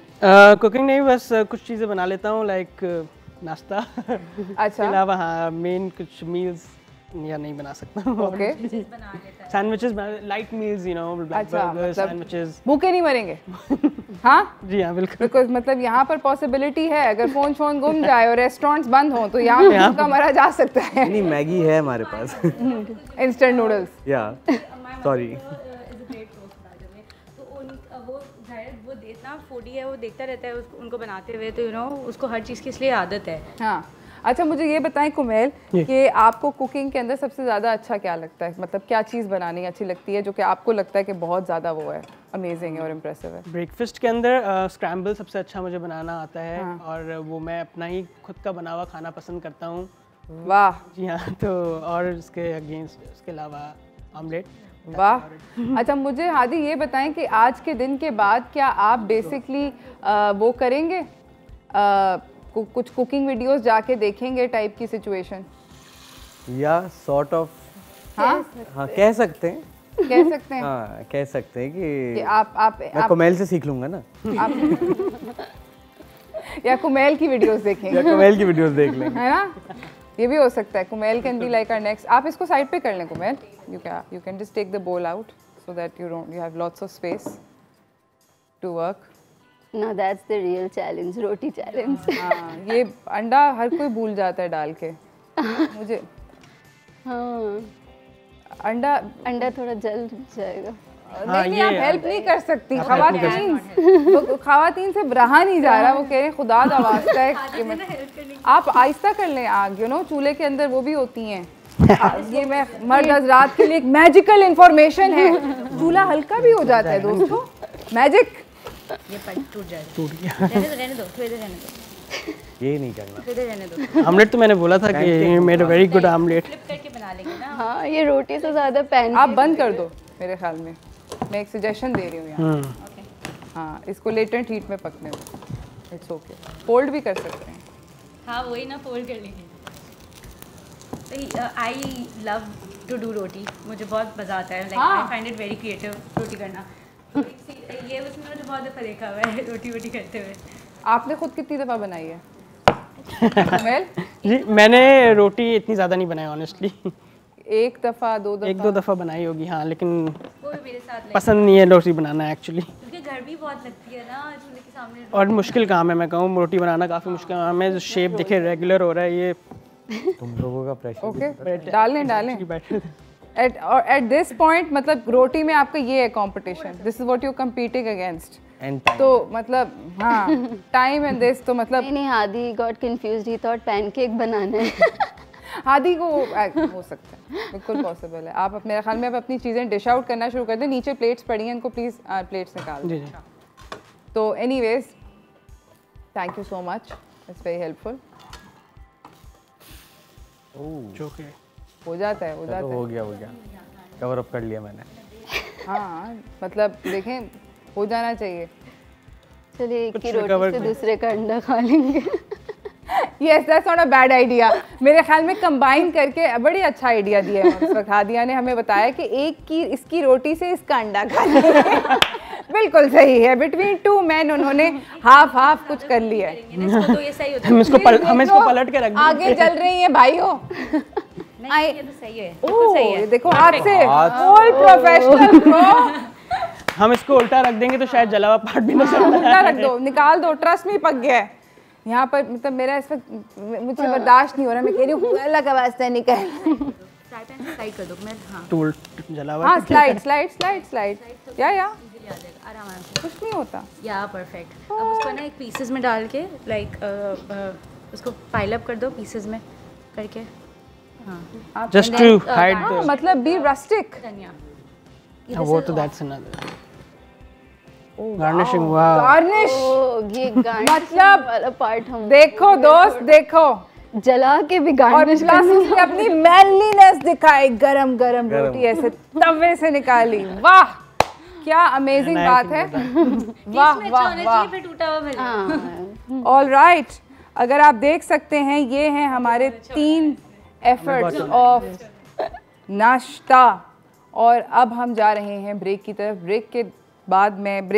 S4: कुकिंग नहीं, बस कुछ चीज़ें बना लेता हूँ, लाइक नाश्ता।
S1: अच्छा।
S4: के अलावा हाँ मेन कुछ मील्स या नहीं बना सकता।
S1: Okay.
S4: Sandwiches, light meals, you know, burger, sandwiches.
S1: भूखे नहीं मरेंगे? हाँ
S4: जी हाँ बिल्कुल।
S1: बिकॉज मतलब यहाँ पर पॉसिबिलिटी है, अगर फोन गुम जाए और रेस्टोरेंट्स बंद हो तो यहाँ पे भूखा मरा जा सकता है।
S6: नहीं मैगी है हमारे पास।
S1: Instant noodles.
S6: या सॉरी।
S7: वो जाहिर वो इतना फूडी है, वो देखता रहता है उसको, उनको बनाते हुए, तो यू नो उसको हर चीज़ की इसलिए आदत है।
S1: हाँ अच्छा मुझे ये बताएं कुमेल कि आपको कुकिंग के अंदर सबसे ज़्यादा अच्छा क्या लगता है, मतलब क्या चीज़ बनानी अच्छी लगती है जो कि आपको लगता है कि बहुत ज़्यादा वो है, अमेजिंग है और इम्प्रेसिव है?
S4: ब्रेकफास्ट के अंदर स्क्रैम्बल सबसे अच्छा मुझे बनाना आता है। हाँ। और वो मैं अपना ही खुद का बना हुआ खाना पसंद करता हूँ।
S1: वाह
S4: जी हाँ, तो और उसके अगेंस्ट उसके अलावा ऑमलेट।
S1: वाह। अच्छा मुझे हादी ये बताएं कि आज के दिन के बाद क्या आप बेसिकली वो करेंगे, कुछ कुकिंग वीडियोस जाके देखेंगे टाइप की सिचुएशन?
S6: या सॉर्ट ऑफ, हाँ कह सकते हैं,
S1: कह सकते हैं,
S6: हाँ कह सकते हैं कि
S1: आप
S6: कुमेल से सीख लूंगा ना।
S1: या कुमेल की वीडियोस देखेंगे,
S6: या कुमेल की वीडियोस देख लेंगे,
S1: है ना? ये भी हो सकता है। Kumail can be like our next. आप इसको साइड पे कर लें Kumail, you can just take the bowl out so that you have lots of space to work.
S3: No, that's the real challenge, roti challenge।
S1: हाँ, ये अंडा हर कोई भूल जाता है डाल के। मुझे
S3: हाँ, अंडा थोड़ा जल जाएगा।
S1: नहीं, आप हेल्प नहीं कर सकती। खवातीन से रहा नहीं जा रहा, वो कह रहे खुदा दा वास्ता है कि आप आहिस्ता कर लें आग, चूल्हे के अंदर वो भी होती हैं। ये मैं मर्द हज़रात के लिए एक मैजिकल इंफॉर्मेशन है, चूल्हा हल्का भी हो जाता है दोस्तों, मैजिक।
S7: ये टूट जाएगा, रहने दो थोड़ी देर रहने दो,
S6: ये नहीं करना,
S7: थोड़ी देर रहने दो।
S4: ऑमलेट तो मैंने बोला था कि made a very good omelette.
S7: Flip करके बना लेंगे ना।
S3: हाँ, ये रोटी से ज़्यादा पैन
S1: आप बंद कर दो मेरे ख्याल में, मैं एक सजेशन दे रही हूँ यहाँ। हाँ, इसको लेटेंट हीट में पकने दो, इट्स ओके। फोल्ड भी कर सकते हैं।
S7: हाँ वही ना, फोल्ड कर लेंगे। I love to do roti, मुझे बहुत मज़ा आता है, like I find it very creative रोटी करना। ये उसमें मुझे बहुत दफ़ा देखा हुआ है रोटी वोटी करते हुए।
S1: आपने खुद कितनी दफ़ा बनाई है?
S4: जी मैंने रोटी इतनी ज़्यादा नहीं बनाई ऑनेस्टली,
S1: एक दफ़ा
S4: एक दो दफ़ा बनाई होगी हाँ, लेकिन
S7: वो भी मेरे साथ
S4: पसंद नहीं है रोटी बनाना एक्चुअली,
S7: क्योंकि गर्मी बहुत लगती है ना चूल्हे के सामने।
S4: और मुश्किल काम है, मैं कहूँ रोटी बनाना काफ़ी मुश्किल काम है। शेप देखे रेगुलर हो रहा है ये,
S6: तुम लोगों का प्रेशर।
S1: ओके, डालें। At this point मतलब रोटी में आपका ये है competition, this is what you competing against. तो मतलब हाँ, टाइम एंड दिस, तो मतलब
S3: नहीं, Hadi got confused, he thought pancake बनाना है।
S1: हादी को हो सकता है, बिल्कुल पॉसिबल है। आप मेरे ख्याल में अब अपनी चीज़ें डिश आउट करना शुरू कर दें। नीचे प्लेट्स पड़ी हैं, इनको प्लीज़ प्लेट्स निकाल दें। तो anyways thank you so much, it's very helpful. हो जाता है,
S6: हो गया कवर अप कर लिया मैंने।
S1: हाँ मतलब देखें, हो जाना चाहिए।
S3: चलिए एक की रोटी से दूसरे का अंडा खा लेंगे।
S1: Yes, that's not a bad idea। मेरे ख्याल में कंबाइन करके बड़ी अच्छा आइडिया दिया है उस वक्त। हादिया ने हमें बताया कि इसकी रोटी से इसका अंडा खा लेंगे। बिल्कुल सही है, बिटवीन टू मैन उन्होंने हाफ कुछ कर लिया है।
S7: तो ये सही होता है।
S4: हम इसको पलट के रख देंगे।
S1: आगे चल रही है भाइयों।
S7: नहीं, ये तो सही है, बिल्कुल सही है।
S1: देखो हाथ से फुल प्रोफेशनल ब्रो।
S4: हम इसको उल्टा रख देंगे तो शायद जला हुआ पार्ट भी ना चले।
S1: उल्टा रख दो, निकाल दो, ट्रस्ट में पक गया है यहाँ पर। मतलब मेरा इस वक्त मुझे बर्दाश्त नहीं हो रहा, मैं कह रही हूँ अल्लाह का वास्ता निकाल।
S7: फ्राई पैन स्लाइड कर दो, मैं हाँ
S4: टूल जला हुआ।
S1: हाँ, स्लाइड या
S7: आराम से,
S1: कुछ नहीं होता।
S7: या परफेक्ट। अब उसको ना एक पीसेस में डाल के लाइक उसको पाइल अप कर दो पीसेस में करके। हाँ,
S4: जस्ट टू हाइड द,
S1: मतलब बी रस्टिक।
S7: धनिया
S4: वो तो दैट्स अनदर गार्निशिंग। वाह,
S1: गार्निश।
S3: ये गार्निश
S1: मतलब
S3: वाला पार्ट हम
S1: देखो दोस्त, देखो
S3: जला के भी
S1: और
S3: गार्निश
S1: प्लस अपनी मैनलीनेस दिखाई, गरम रोटी ऐसे तवे से निकाली। वाह क्या अमेजिंग बात है। वाह
S7: फिर टूटा हुआ भले।
S1: ऑल राइट, अगर आप देख सकते हैं ये हैं हमारे 3 एफर्ट्स ऑफ नाश्ता। और अब हम जा रहे हैं ब्रेक की तरफ। ब्रेक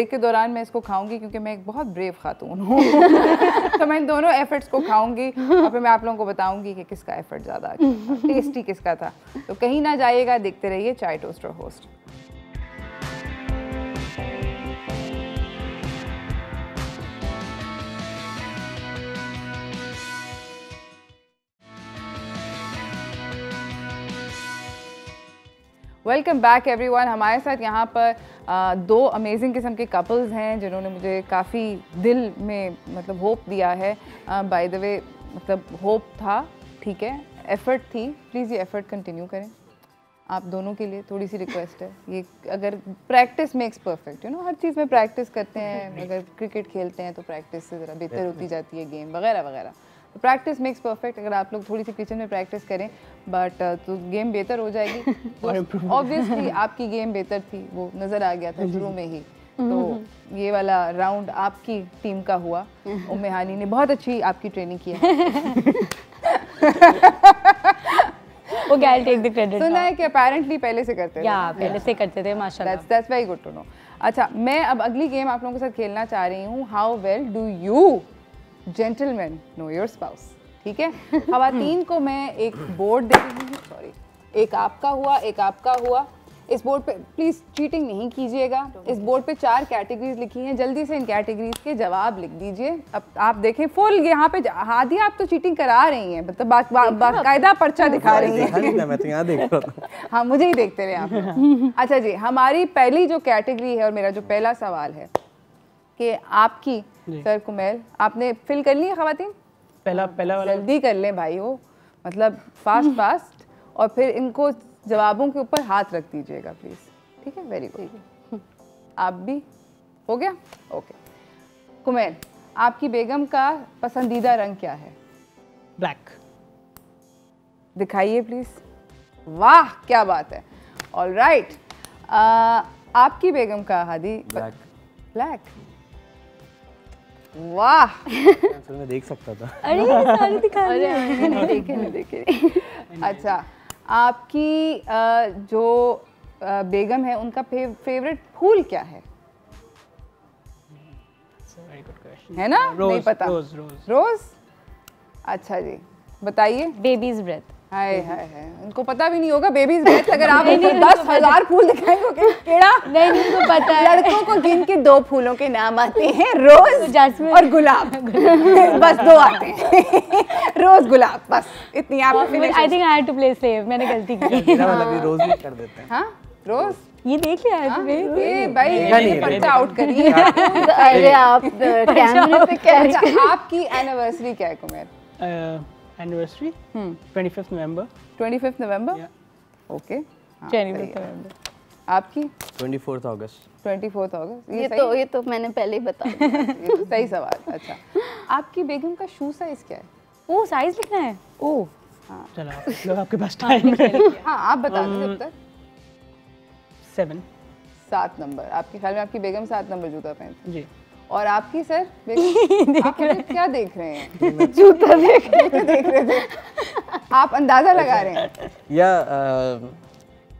S1: के दौरान मैं इसको खाऊंगी क्योंकि मैं एक बहुत ब्रेव खातून हूँ। तो मैं इन दोनों एफर्ट्स को खाऊंगी और फिर मैं आप लोगों को बताऊंगी कि किसका एफर्ट ज़्यादा टेस्टी किसका था। तो कहीं ना जाइएगा, देखते रहिए चाय toaster host. Welcome back everyone. हमारे साथ यहाँ पर 2 अमेजिंग किस्म के कपल्स हैं जिन्होंने मुझे काफ़ी दिल में मतलब होप दिया है। बाय द वे मतलब होप था, ठीक है, एफर्ट थी, प्लीज़ ये एफर्ट कंटिन्यू करें। आप दोनों के लिए थोड़ी सी रिक्वेस्ट है, ये अगर practice makes perfect, you know, हर चीज़ में प्रैक्टिस करते हैं, अगर क्रिकेट खेलते हैं तो प्रैक्टिस से ज़रा बेहतर होती जाती है गेम वगैरह वगैरह, तो प्रैक्टिस मेक्स परफेक्ट। अगर आप लोग थोड़ी सी किचन में प्रैक्टिस करें बट तो गेम बेहतर हो जाएगी। तो ऑब्वियसली आपकी गेम बेहतर थी, वो नज़र आ गया था शुरू में ही। तो ये वाला राउंड आपकी टीम का हुआ। उम्मे हानी ने बहुत अच्छी आपकी ट्रेनिंग की है।
S5: वो गाइल टेक द क्रेडिट।
S1: सुना है कि अपेरेंटली पहले से करते थे।
S5: या पहले से करते थे, माशाल्लाह।
S1: That's very good to know. अच्छा, मैं अब अगली गेम आप लोगों के साथ खेलना चाह रही हूँ। How well do you gentleman no your spouse? ठीक है, खवातीन को मैं एक बोर्ड दे रही हूँ, सॉरी, एक आपका हुआ, एक आपका हुआ। इस बोर्ड पे प्लीज़ चीटिंग नहीं कीजिएगा। इस बोर्ड पे 4 कैटेगरीज लिखी हैं, जल्दी से इन कैटेगरीज के जवाब लिख dीजिए। अब आप देखें फुल यहाँ पे हादी, आप तो चीटिंग करा रही हैं, मतलब बाकायदा पर्चा दिखा रही हैं।
S6: मैं तो यहाँ देख रहा था।
S1: हाँ, मुझे ही देखते रहे आप। अच्छा जी, हमारी पहली जो कैटेगरी है और मेरा जो पहला सवाल है कि आपकी सर कुमैल, आपने फिल कर ली है खवातीन?
S4: पहला वाला
S1: जल्दी कर लें भाई, वो मतलब फास्ट और फिर इनको जवाबों के ऊपर हाथ रख दीजिएगा प्लीज, ठीक है? Very good. आप भी हो गया? ओके। कुमैल, आपकी बेगम का पसंदीदा रंग क्या है?
S4: ब्लैक।
S1: दिखाइए प्लीज। वाह, क्या बात है। ऑल राइट, आपकी बेगम का हादी?
S6: ब्लैक।
S1: ब्लैक, वाह।
S6: मैं देख सकता था।
S5: अरे सारे दिखा रहे हैं।
S1: नहीं देखे। अच्छा, आपकी जो बेगम है उनका फेवरेट फूल क्या है? है ना? नहीं पता। रोज। अच्छा जी, बताइए।
S5: Babies breath.
S1: हाय हाय हाय, उनको पता भी नहीं होगा बेबीज ब्रेथ। अगर आप उनको 10,000 फूल दिखाएंगे केड़ा
S5: नहीं, उनको पता है।
S1: लड़कों को गिन के 2 फूलों के नाम आते हैं, रोज
S5: जैस्मिन
S1: और गुलाब। बस 2 आते हैं, रोज गुलाब, बस इतनी आप finish.
S5: I think I had to play safe, मैंने गलती की।
S6: मेरा वाला भी रोज ही कर देते हैं।
S1: हाँ, रोज।
S5: ये देख लिया है तुम्हें?
S1: ये भाई
S6: नहीं,
S1: पर्चा आउट करिए।
S3: अरे आप कैमरे पे क्या?
S1: अच्छा, आपकी एनिवर्सरी क्या है कुमैर?
S4: एनिवर्सरी 25 नवंबर।
S1: 25 नवंबर, ओके।
S5: 25 नवंबर।
S1: आपकी?
S6: 24 अगस्त।
S1: 24 अगस्त।
S3: ये तो मैंने पहले ही बता दिया।
S1: ये तो सही सवाल। अच्छा, आपकी बेगम का शू साइज क्या है?
S5: ओ, साइज लिखना है? ओ
S4: चलो आप लो, आपके पास टाइम है।
S1: हाँ, आप बता दें जब तक। 7 नंबर। आपके ख्याल में आपकी बेगम 7 नंबर जूता पहनती
S4: जी।
S1: और आपकी सर बेगम? आप मुझे क्या देख रहे हैं? जूता देख रहे थे। आप अंदाजा लगा रहे हैं?
S6: या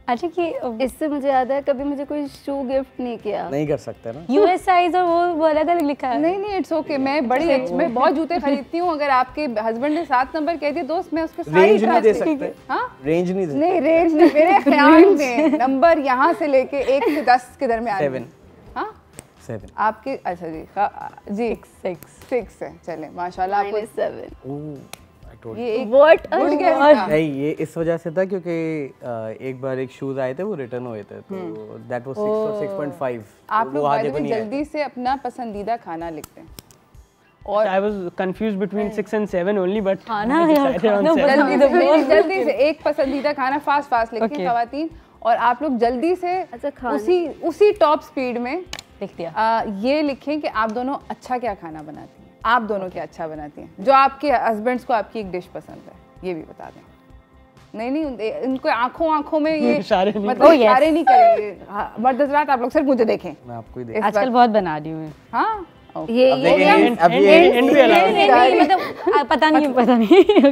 S3: अच्छा, कि इससे मुझे याद है कभी मुझे कोई शू गिफ्ट नहीं किया।
S6: नहीं कर सकते ना।
S5: यूएस साइज और वो अलग अलग लिखा है।
S1: नहीं, इट्स ओके। मैं बहुत जूते खरीदती हूँ। अगर आपके हस्बैंड ने 7 नंबर कह दिया दोस्त, मैं उसके सारी
S6: रेंज नहीं दे सकते।
S1: हाँ,
S6: रेंज नहीं दे सकते।
S1: नहीं, रेंज नहीं, मेरे ख्याल में नंबर यहाँ से लेके 1 से 10 के दरमियान।
S6: 7।
S1: हाँ,
S6: 7।
S1: आपके? अच्छा जी, 6 है। चले, माशाल्लाह आपको
S3: 7।
S1: ये एक
S3: What a
S1: गुड गेस था।
S6: नहीं, ये इस वजह से था क्योंकि एक बार एक शूज आए थे, वो रिटर्न हुए थे, तो दैट वाज 6 और 6.5।
S1: आप लोग बाय द वे जल्दी से अपना पसंदीदा खाना लिखते हैं।
S4: और I was confused between 6 and 7 only, but
S5: खाना
S4: I
S5: यार,
S4: decided on
S5: खाना
S4: 7.
S1: जल्दी से एक पसंदीदा खाना फास्ट लिखें खवातीन, और आप लोग जल्दी से
S3: अच्छा,
S1: उसी टॉप स्पीड में
S5: लिख दिया।
S1: ये लिखें कि आप दोनों अच्छा क्या खाना बनाती हैं। आप दोनों क्या अच्छा बनाती हैं, जो आपके हस्बैंड्स को आपकी एक डिश पसंद है, ये भी बता दें। नहीं, इनको आंखों में ये
S4: इशारे नहीं,
S1: मतलब इशारे नहीं करेंगे। मर्द हज़रात, आप लोग सिर्फ मुझे देखें।
S6: मैं आपको ही देख।
S5: आजकल बहुत बना रही हूँ।
S1: हाँ,
S3: ये
S5: मतलब पता नहीं।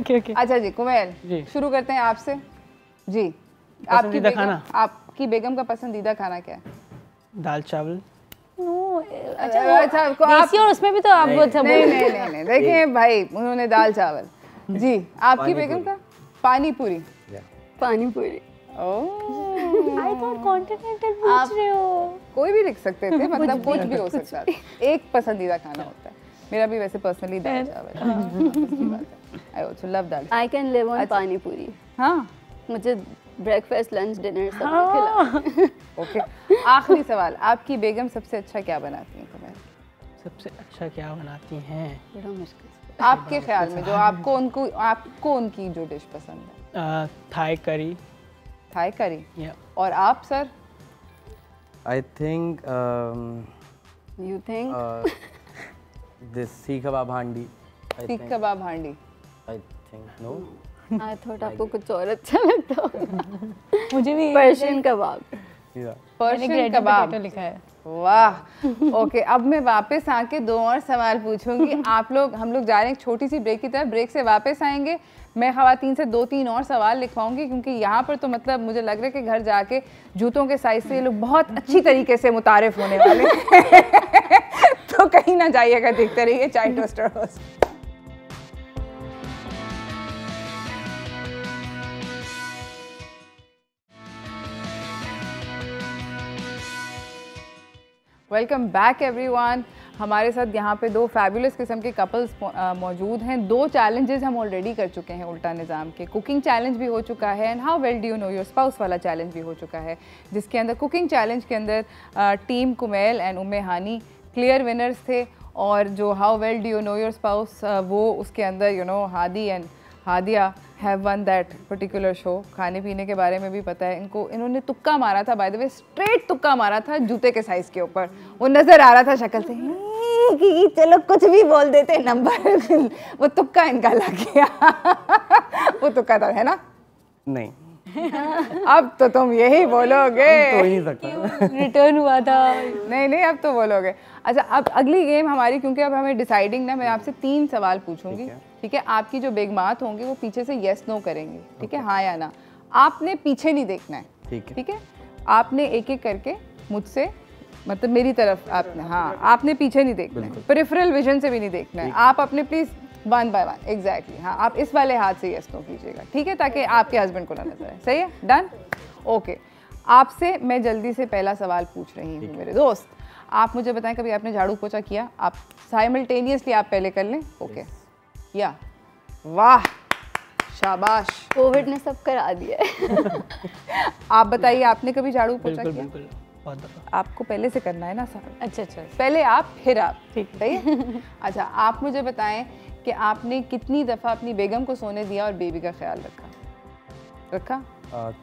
S5: ओके।
S1: अच्छा जी, कुमैल शुरू करते हैं आपसे जी। आपकी बेगम का पसंदीदा खाना क्या है?
S4: दाल चावल।
S1: अच्छा,
S5: और उसमें भी तो आप
S1: नहीं, देखें भाई, उन्होंने दाल चावल जी। आपकी बेगम का? पानी पूरी।
S5: आई थॉट कॉन्टिनेंटल पूछ रहे हो।
S1: कोई भी लिख सकते थे, मतलब कुछ भी हो सकता है। एक पसंदीदा खाना होता है। मेरा भी वैसे पर्सनली दाल चावल। I also love dal.
S3: I can live on पानी पूरी।
S1: हाँ,
S3: मुझे ब्रेकफास्ट, लंच, डिनर सब खिलाओ।
S1: ओके। आखिरी सवाल, आपकी बेगम सबसे अच्छा क्या बनाती हैं?
S4: सबसे अच्छा क्या बनाती हैं?
S3: बड़ा मुश्किल।
S1: आपके ख्याल में जो आपको उनकी जो डिश पसंद है?
S4: Thai curry.
S1: Thai curry.
S4: या
S1: और आप sir?
S6: I think
S3: you think
S6: this seekh kabab handi.
S1: Seekh kabab handi.
S6: I think no.
S3: I thought आपको कुछ और अच्छा लगता होगा।
S5: मुझे भी
S3: पर्शियन कबाब।
S1: पर्शियन कबाब
S5: लिखा है।
S1: वाह। ओके, अब मैं वापस आके 2 और सवाल पूछूंगी। हम लोग जा रहे हैं एक छोटी सी ब्रेक की तरफ। ब्रेक से वापस आएंगे, मैं खवातीन से 2-3 और सवाल लिखवाऊंगी, क्योंकि यहाँ पर तो मतलब मुझे लग रहा है कि घर जाके जूतों के साइज से ये लोग बहुत अच्छी तरीके से मुतारिफ होने वाले हैं। तो कहीं ना जाइएगा, देखते रहिए चाय toaster host. Welcome back everyone. हमारे साथ यहाँ पे 2 फैबुलस किस्म के कपल्स मौजूद हैं। 2 चैलेंजेस हम ऑलरेडी कर चुके हैं उल्टा निज़ाम के। कुकिंग चैलेंज भी हो चुका है and how well do you know your spouse वाला चैलेंज भी हो चुका है, जिसके अंदर कुकिंग चैलेंज के अंदर team Kumail and Umme Hani clear winners थे, और जो how well do you know your spouse वो उसके अंदर you know Hadi and Hadiya have won that particular show. खाने पीने के बारे में भी पता है इनको। इन्होंने तुक्का मारा था, बाय द वे स्ट्रेट तुक्का मारा था जूते के साइज़ के ऊपर। वो नज़र आ रहा था शक्ल से कि चलो कुछ भी बोल देते नंबर। वो तुक्का इनका लग गया। वो तुक्का था, है ना?
S6: नहीं।
S1: अब तो तुम यही बोलोगे।
S6: तो ही सकता
S5: रिटर्न हुआ था।
S1: नहीं, अब तो बोलोगे। अच्छा, अब अगली गेम हमारी, क्योंकि अब हमें डिसाइडिंग ना, मैं आपसे 3 सवाल पूछूंगी, ठीक है? आपकी जो बेगमात होंगे वो पीछे से येस नो करेंगे, ठीक है? हाँ या ना। आपने पीछे नहीं देखना है, ठीक है? आपने एक एक करके मुझसे, मतलब मेरी तरफ आपने, हाँ आपने पीछे नहीं देखना है, पेरिफेरल विजन से भी नहीं देखना है। आप अपने प्लीज 1 बाय 1 एग्जैक्टली, हाँ आप इस वाले हाथ से येस नो कीजिएगा, ठीक है? ताकि आपके हस्बैंड को ना नजर आए। सही है? डन? ओके, आपसे मैं जल्दी से पहला सवाल पूछ रही हूँ मेरे दोस्त। आप मुझे बताएं, कभी आपने झाड़ू पोछा किया? आप साइमल्टेनियसली आप पहले कर लें। ओके, या वाह, शाबाश।
S3: कोविड ने सब करा दिया है।
S1: आप बताइए, आपने कभी झाड़ू पोछा किया?
S4: बिल्कुल, बहुत दफ़ा।
S1: आपको पहले से करना है ना सर?
S5: अच्छा,
S1: पहले आप फिर आप, ठीक सही है? अच्छा, आप मुझे बताएं कि आपने कितनी दफ़ा अपनी बेगम को सोने दिया और बेबी का ख्याल रखा?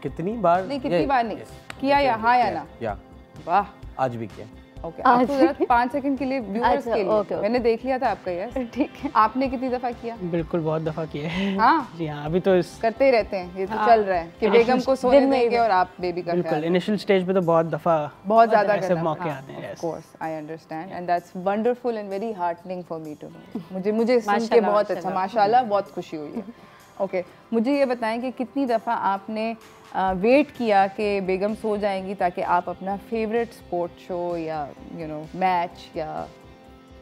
S6: कितनी बार?
S1: नहीं, कितनी बार नहीं किया, या हाँ या ना?
S6: या
S1: वाह,
S6: आज भी किया।
S1: ओके, आपको जरा 5 सेकंड के लिए व्यूअर्स के लिए,
S3: ओके।
S1: मैंने देख लिया था आपका यस, ठीक है? आपने कितनी दफ़ा किया?
S4: बिल्कुल, बहुत दफ़ा किया है।
S1: हाँ
S4: जी हाँ, अभी तो
S1: करते ही रहते हैं, ये तो चल रहा है कि बेगम को सोने देंगे और आप बेबी का
S4: बिल्कुल
S1: ख्याल।
S4: इनिशियल स्टेज पे तो बहुत दफ़ा,
S1: बहुत ज़्यादा
S4: ऐसे मौके आते हैं।
S1: Of course, I understand and that's wonderful and very heartening for me to know. मुझे सुन के बहुत अच्छा, माशाल्लाह, बहुत खुशी हुई है। ओके, मुझे ये बताएं कि कितनी दफ़ा आपने वेट किया कि बेगम सो जाएंगी ताकि आप अपना फेवरेट स्पोर्ट शो या यू नो मैच या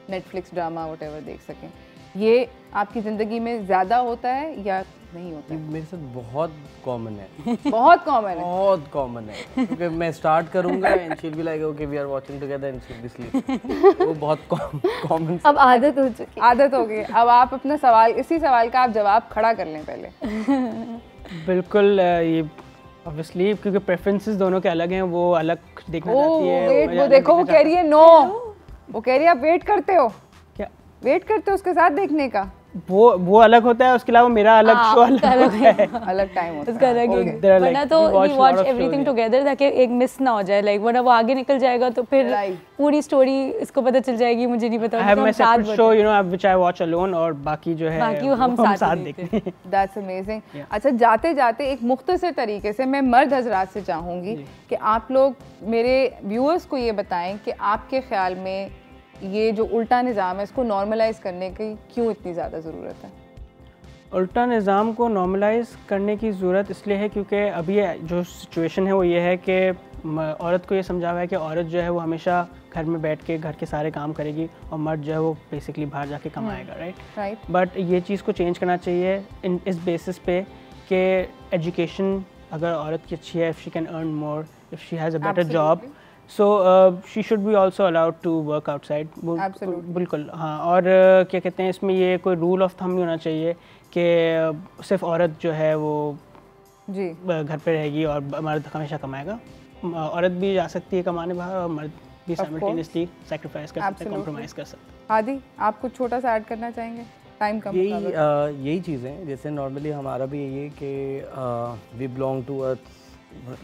S1: नेटफ्लिक्स ड्रामा व्हाटएवर देख सकें? ये आपकी ज़िंदगी में ज़्यादा होता है या नहीं होता है?
S6: मेरे साथ बहुत कॉमन है।
S1: बहुत कॉमन है।
S6: बहुत कॉमन है, क्योंकि मैं स्टार्ट करूंगा and she will be like okay we are watching together and she will sleep. वो बहुत कॉमन।
S3: अब आदत हो चुकी है।
S1: आदत हो गई। अब आप अपना सवाल, इसी सवाल का आप जवाब खड़ा कर लें पहले।
S4: बिल्कुल, ये ऑब्वियसली क्योंकि प्रेफरेंसेस दोनों के अलग हैं, वो अलग देखना चाहती है।
S1: वेट, वो देखो, वो कह रही है नो, वो कह रही है आप वेट करते हो।
S4: क्या
S1: वेट करते हो उसके साथ देखने का?
S4: वो अलग होता है, उसके अलावा मेरा अलग शो अलग होता है।
S1: अलग टाइम होता
S5: उसका अलग ही है। वरना तो ही वॉच एवरीथिंग टुगेदर ताकि एक मिस ना हो जाए, लाइक वरना वो आगे निकल जाएगा तो फिर पूरी स्टोरी इसको पता चल जाएगी, मुझे नहीं पता।
S4: I have my separate show, you know, which I watch alone, और बाकी जो है
S5: बाकी हम साथ
S4: देखते हैं।
S1: That's amazing. अच्छा, जाते जाते एक मुख्तसर तरीके से मैं मर्द हजरात से चाहूँगी कि आप लोग मेरे व्यूअर्स को ये बताएं कि आपके ख्याल में ये जो उल्टा निज़ाम है इसको नॉर्मलाइज करने की क्यों इतनी ज़्यादा ज़रूरत है?
S4: उल्टा निज़ाम को नॉर्मलाइज करने की ज़रूरत इसलिए है क्योंकि अभी जो सिचुएशन है वो ये है कि औरत को ये समझा हुआ है कि औरत जो है वो हमेशा घर में बैठ के घर के सारे काम करेगी और मर्द जो है वो बेसिकली बाहर जाके कमाएगा, राइट? बट ये चीज़ को चेंज करना चाहिए इस बेसिस पे कि एजुकेशन अगर औरत की अच्छी है, if she can earn more, if she has a better job, so she should be also allowed to work outside. बिल्कुल, हाँ। और क्या कहते हैं, इसमें ये कोई रूल ऑफ थंब नहीं होना चाहिए कि सिर्फ औरत जो है वो
S1: जी
S4: घर पे रहेगी और मर्द हमेशा कमाएगा। औरत भी जा सकती है कमाने बाहर और मर्द भी साइमल्टेनियसली सैक्रिफाइस कर सकते हैं, कॉम्प्रोमाइज़ कर सकते हैं।
S1: आदि, आप कुछ छोटा सा ऐड करना चाहेंगे? टाइम कम
S6: यही चीज़ें, जैसे नॉर्मली हमारा भी यही है कि we belong to a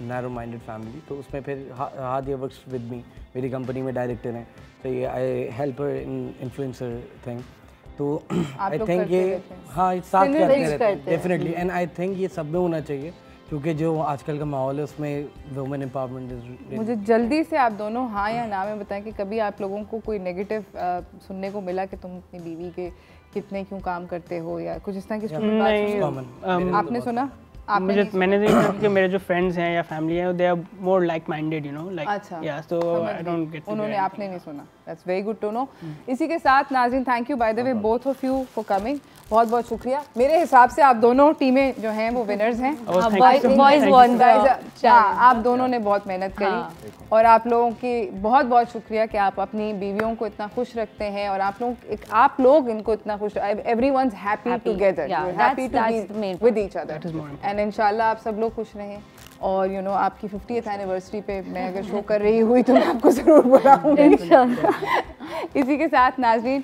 S6: narrow minded family, तो उसमें फिर हादिया वर्क्स विद मी, मेरी कंपनी में डायरेक्टर हैं, तो ये I help her in influencer thing, तो आई थिंक ये हाँ साथ करते रहते हैं डेफिनेटली, एंड आई थिंक ये सब में होना चाहिए, क्योंकि जो आजकल का माहौल है उसमें वुमेन एम्पावरमेंट इज।
S1: मुझे जल्दी से आप दोनों हाँ या ना में बताएं कि कभी आप लोगों को कोई नेगेटिव सुनने को मिला कि तुम अपनी बीवी के कितने क्यों काम करते हो या कुछ इस तरह की बात आपने सुना?
S4: मैंने देखा कि मेरे जो फ्रेंड्स हैं या फैमिली है, they are more like minded, you know, like
S1: अच्छा,
S4: या सो आई डोंट गेट,
S1: उन्होंने आपने नहीं सुना। That's very good to know. इसी के साथ नाज़रीन, thank you by the way both of you for coming, बहुत बहुत शुक्रिया। मेरे हिसाब से आप दोनों टीमें जो हैं वो विनर्स हैं।
S3: बॉयज वन,
S1: आप दोनों ने बहुत मेहनत करी और आप लोगों की बहुत बहुत शुक्रिया कि आप अपनी बीवियों को इतना खुश रखते हैं और आप लोग इनको इतना खुश, everyone's happy together, happy to be with each other, and इंशाल्लाह आप सब लोग खुश रहें। और यू नो आपकी 50th एनिवर्सरी पे मैं अगर शो कर रही हुई तो मैं आपको ज़रूर बुलाऊंगी। इसी के साथ नाज़रीन,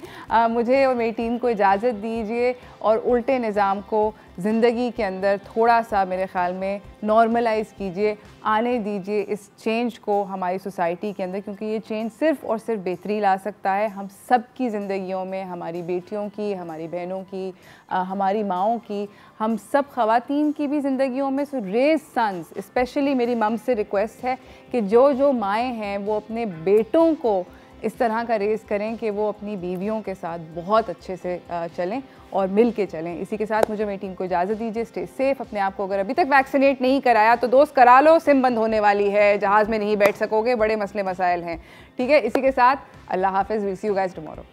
S1: मुझे और मेरी टीम को इजाज़त दीजिए और उल्टे निज़ाम को ज़िंदगी के अंदर थोड़ा सा मेरे ख़्याल में नॉर्मलाइज़ कीजिए, आने दीजिए इस चेंज को हमारी सोसाइटी के अंदर, क्योंकि ये चेंज सिर्फ़ और सिर्फ बेहतरी ला सकता है हम सब की ज़िंदगियों में, हमारी बेटियों की, हमारी बहनों की, हमारी माँओं की, हम सब ख़वातीन की भी ज़िंदगियों में। सो रेज सन्स, स्पेशली मेरी मम से रिक्वेस्ट है कि जो माएँ हैं वो अपने बेटों को इस तरह का रेस करें कि वो अपनी बीवियों के साथ बहुत अच्छे से चलें और मिल के चलें। इसी के साथ मुझे मेरी टीम को इजाज़त दीजिए। स्टे सेफ, अपने आप को अगर अभी तक वैक्सीनेट नहीं कराया तो दोस्त करा लो, सिम बंद होने वाली है, जहाज़ में नहीं बैठ सकोगे, बड़े मसले मसाइल हैं, ठीक है। इसी के साथ अल्लाह हाफ़िज़, will see you guys tomorrow.